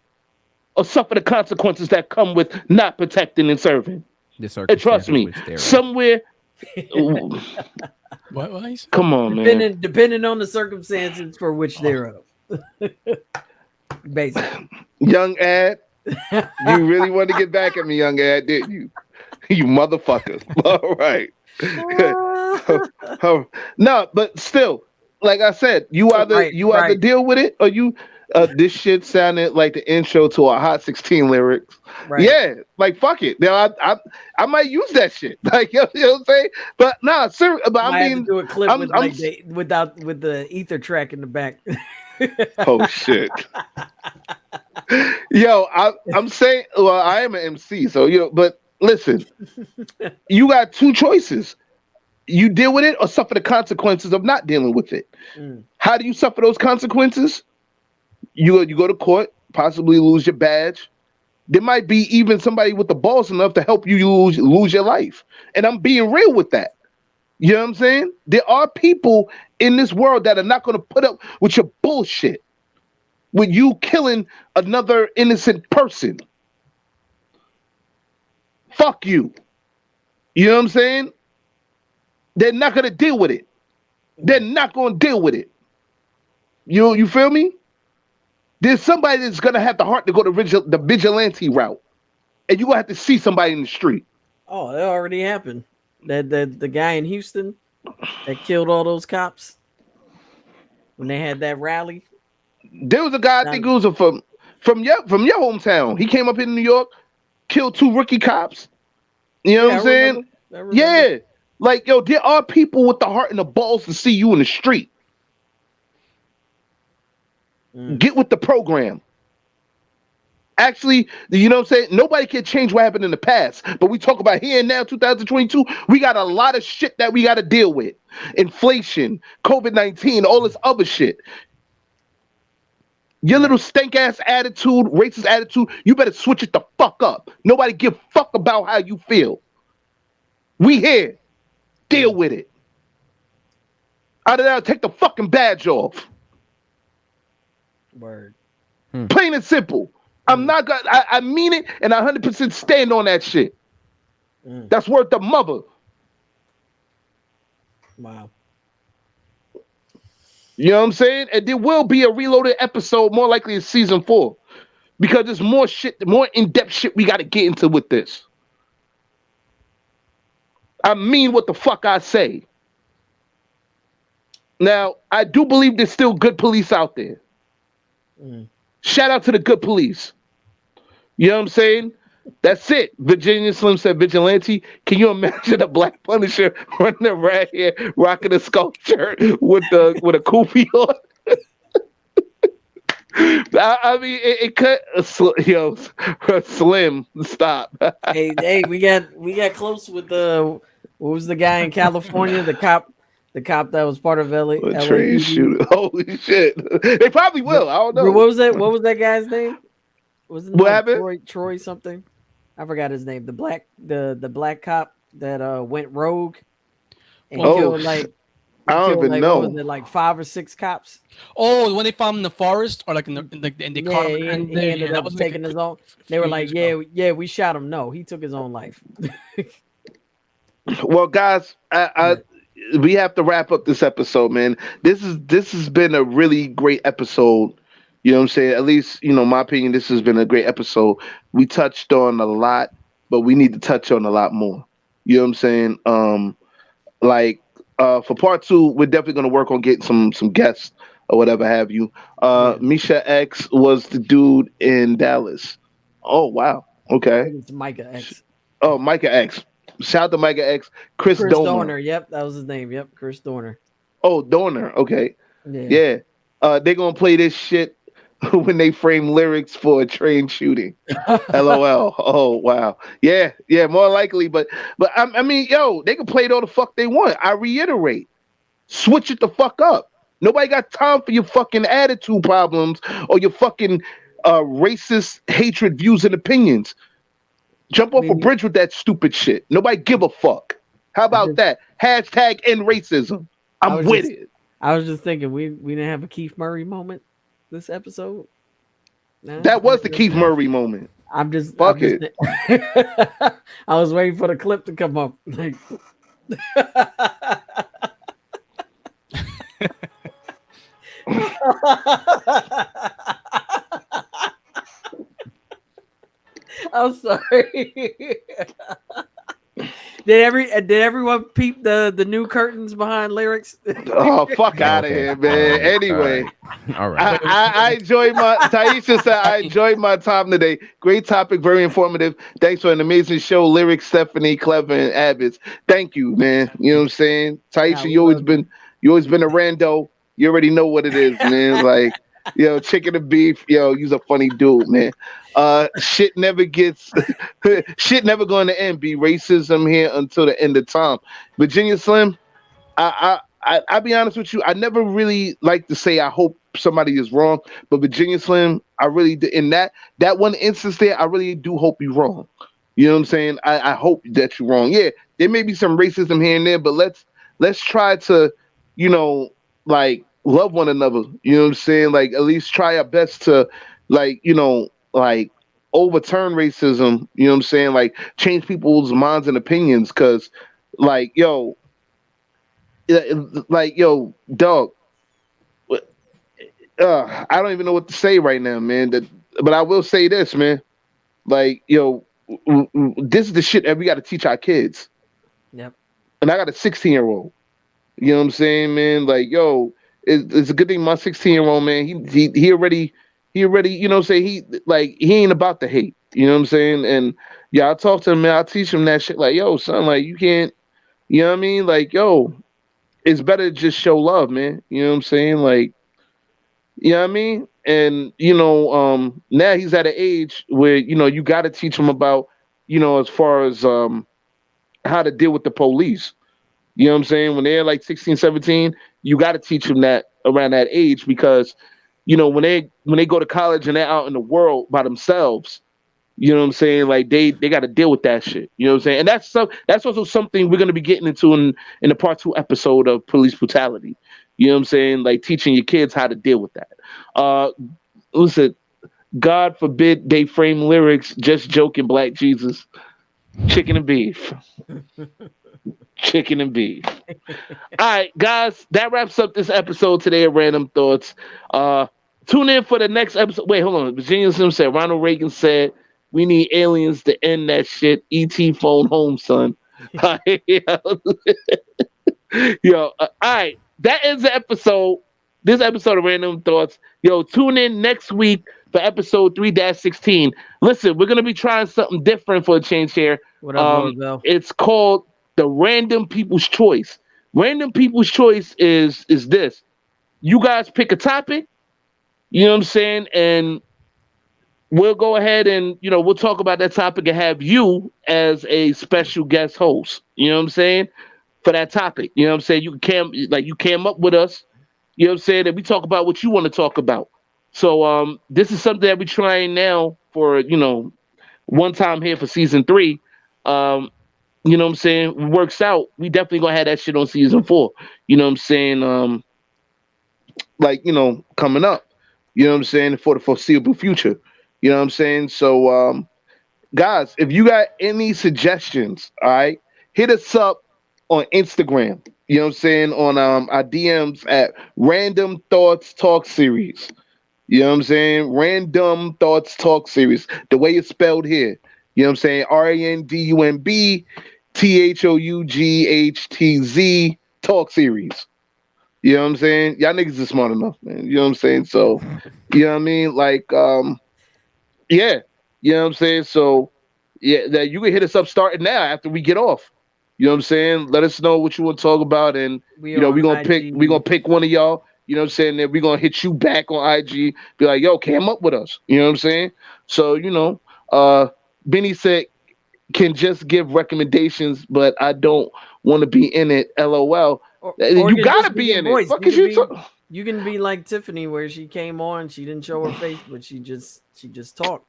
or suffer the consequences that come with not protecting and serving. And trust me, somewhere What he said? Come on, man. Depending on the circumstances for which thereof. Basically. Young Ad, you really want to get back at me, young Ad, didn't you? You motherfucker. All right. No, but still, like I said, you either deal with it or you. This shit sounded like the intro to a Hot 16 lyrics. Right. Yeah, like fuck it. Now I might use that shit. Like you know what I'm saying? But nah, sir. But I mean, do a clip with the ether track in the back. Oh shit. Yo, I'm saying, well, I am an MC, so you know, but listen, you got two choices. You deal with it or suffer the consequences of not dealing with it. How do you suffer those consequences? You go to court, possibly lose your badge. There might be even somebody with the balls enough to help you lose your life. And I'm being real with that. You know what I'm saying? There are people in this world that are not going to put up with your bullshit, with you killing another innocent person. Fuck you. You know what I'm saying? They're not going to deal with it. They're not going to deal with it. You feel me? There's somebody that's going to have the heart to go the vigilante route. And you're going to have to see somebody in the street. Oh, that already happened. The guy in Houston that killed all those cops when they had that rally. There was a guy, I think it was from your hometown. He came up in New York, killed 2 rookie cops. You know what I'm saying? I remember. Yeah. Like, yo, there are people with the heart and the balls to see you in the street. Get with the program. Actually, you know what I'm saying? Nobody can change what happened in the past. But we talk about here and now, 2022, we got a lot of shit that we got to deal with. Inflation, COVID-19, all this other shit. Your little stank-ass attitude, racist attitude, you better switch it the fuck up. Nobody give a fuck about how you feel. We here. Deal with it. Out of that, take the fucking badge off. Word. Plain and simple. I'm not gonna. I mean it, and I 100% stand on that shit. That's worth the mother. Wow. You know what I'm saying? And there will be a reloaded episode, more likely in season 4, because there's more shit, more in-depth shit we got to get into with this. I mean what the fuck I say. Now, I do believe there's still good police out there. Shout out to the good police. You know what I'm saying? That's it. Virginia Slim said vigilante. Can you imagine a black Punisher running around here rocking a sculpture with a kufi on? I mean, it could. Yo, Slim, stop. hey, we got close with what was the guy in California? The cop that was part of LA. Train shooter. Holy shit! They probably will. I don't know. What was that? What was that guy's name? Was it what happened? Troy something? I forgot his name. The black cop that went rogue and killed like. I don't even know. What was it, like 5 or 6 cops? Oh, when they found him in the forest or like in the car. He ended up taking his own. They were like, yeah, we shot him. No, he took his own life. Well, guys, we have to wrap up this episode, man. This has been a really great episode. You know what I'm saying? At least, you know, my opinion, this has been a great episode. We touched on a lot, but we need to touch on a lot more. You know what I'm saying? For part 2, we're definitely going to work on getting some guests or whatever have you. Misha X was the dude in Dallas. Oh, wow. Okay. It's Micah X. Oh, Micah X. Shout out to Micah X. Chris Dorner. Yep, that was his name. Yep, Chris Dorner. Oh, Dorner. Okay. Yeah. They're going to play this shit when they frame lyrics for a train shooting. LOL. Oh, wow. Yeah, more likely. But I mean, yo, they can play it all the fuck they want. I reiterate. Switch it the fuck up. Nobody got time for your fucking attitude problems or your fucking racist hatred views and opinions. Jump off a bridge with that stupid shit. Nobody give a fuck. How about that? Hashtag end racism. I'm with it. I was just thinking we didn't have a Keith Murray moment this episode. No, that was the Keith Murray moment. Fuck it. I was waiting for the clip to come up. Like, I'm sorry. Did everyone peep the new curtains behind lyrics? Oh, fuck out of Okay. here, man. Anyway, All right. I enjoyed my Taisha said I enjoyed my time today. Great topic, very informative. Thanks for an amazing show. Lyrics, Stephanie, Clever, and Abbots. Thank you, man. You know what I'm saying? Taisha, we you always love been a rando. You already know what it is, man. Like, chicken and beef, you's a funny dude, man. Shit never gets shit never going to end. Be racism here until the end of time. Virginia Slim, I'll be honest with you. I never really like to say I hope somebody is wrong, but Virginia Slim, I really in that one instance there, I really do hope you're wrong. You know what I'm saying? I hope that you're wrong. Yeah, there may be some racism here and there, but let's try to, like love one another. You know what I'm saying? Like at least try our best to, like like overturn racism. You know what I'm saying? Like change people's minds and opinions, because, like dog. I don't even know what to say right now, man. But I will say this, man. Like, this is the shit that we got to teach our kids. Yep. And I got a 16-year-old. You know what I'm saying, man? Like, it's a good thing my 16-year-old, man. He already, you know what I'm saying? He ain't about the hate. You know what I'm saying? And yeah, I talk to him, man. I teach him that shit. Like, son, like you can't. You know what I mean? Like, it's better to just show love, man. You know what I'm saying? Like, you know what I mean? And, now he's at an age where, you got to teach him about, as far as how to deal with the police. You know what I'm saying? When they're like 16, 17, you got to teach them that around that age, because, when they go to college and they're out in the world by themselves, you know what I'm saying? Like they got to deal with that shit. You know what I'm saying? And that's also something we're going to be getting into in the part 2 episode of police brutality. You know what I'm saying? Like teaching your kids how to deal with that. Listen, God forbid they frame lyrics, just joking, Black Jesus, chicken and beef. Chicken and beef. All right, guys, that wraps up this episode today of Randumb Thoughtz. Tune in for the next episode. Wait, hold on. Virginia Sim said, Ronald Reagan said, we need aliens to end that shit. E.T. phone home, son. All right. That ends the episode. This episode of Randumb Thoughtz. Tune in next week for episode 3-16. Listen, we're going to be trying something different for a change here. What up, Roselle? It's called the Random People's Choice. Random People's Choice is this. You guys pick a topic. You know what I'm saying? And we'll go ahead and, we'll talk about that topic and have you as a special guest host. You know what I'm saying? For that topic. You know what I'm saying? You came up with us. You know what I'm saying? And we talk about what you want to talk about. So this is something that we're trying now for, one time here for season 3. You know what I'm saying? It works out. We definitely gonna have that shit on season 4. You know what I'm saying? Coming up. You know what I'm saying? For the foreseeable future. You know what I'm saying? So, guys, if you got any suggestions, all right, hit us up on Instagram. You know what I'm saying? On our DMs at Randumb Thoughtz Talk Series. You know what I'm saying? Randumb Thoughtz Talk Series. The way it's spelled here. You know what I'm saying? RANDUMB THOUGHTZ Talk Series. You know what I'm saying? Y'all niggas are smart enough, man. You know what I'm saying? So, you know what I mean? Like, yeah. You know what I'm saying? So, yeah, that you can hit us up starting now after we get off. You know what I'm saying? Let us know what you want to talk about, and we're gonna pick one of y'all. You know what I'm saying? Then we're gonna hit you back on IG, be like, yo, came up with us. You know what I'm saying? So, Benny said can just give recommendations, but I don't want to be in it. LOL. Or you gotta be in voice. it. Fuck is you talking? You can be like Tiffany, where she came on, she didn't show her face, but she just talked.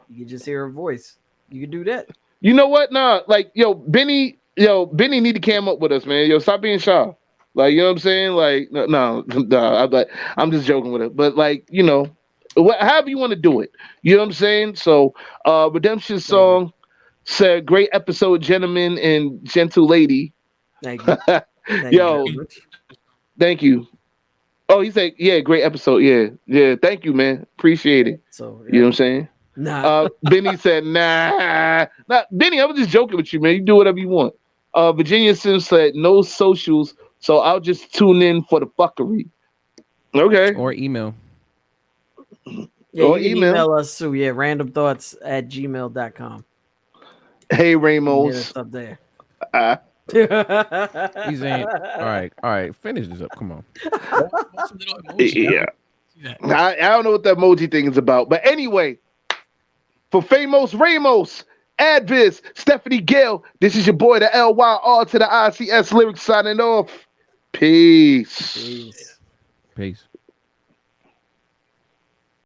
You can just hear her voice. You can do that. You know what? Nah, like Benny need to come up with us, man. Stop being shy. Like, you know what I'm saying? Like, no, I'm just joking with it. But like, however you want to do it. You know what I'm saying? So, Redemption Song said, great episode, gentlemen and gentle lady. Thank you. Thank Yo, you. thank you. Oh, he said, yeah, great episode. Yeah. Thank you, man. Appreciate it. So You know what I'm saying? nah. Benny said, nah. Benny, I was just joking with you, man. You do whatever you want. Virginia Sims said, no socials, so I'll just tune in for the fuckery. Okay. Or email. Yeah, Or you can email us too. Yeah, randomthoughts@gmail.com. Hey, Hit us Ramos. up there. He's saying, all right, finish this up. Come on. What's a little emoji? Yeah. See that? I don't know what that emoji thing is about. But anyway, for Famous Ramos, Adviz, Stephanie Gale, this is your boy, the LYR to the ICS lyrics signing off. Peace. Peace. Peace.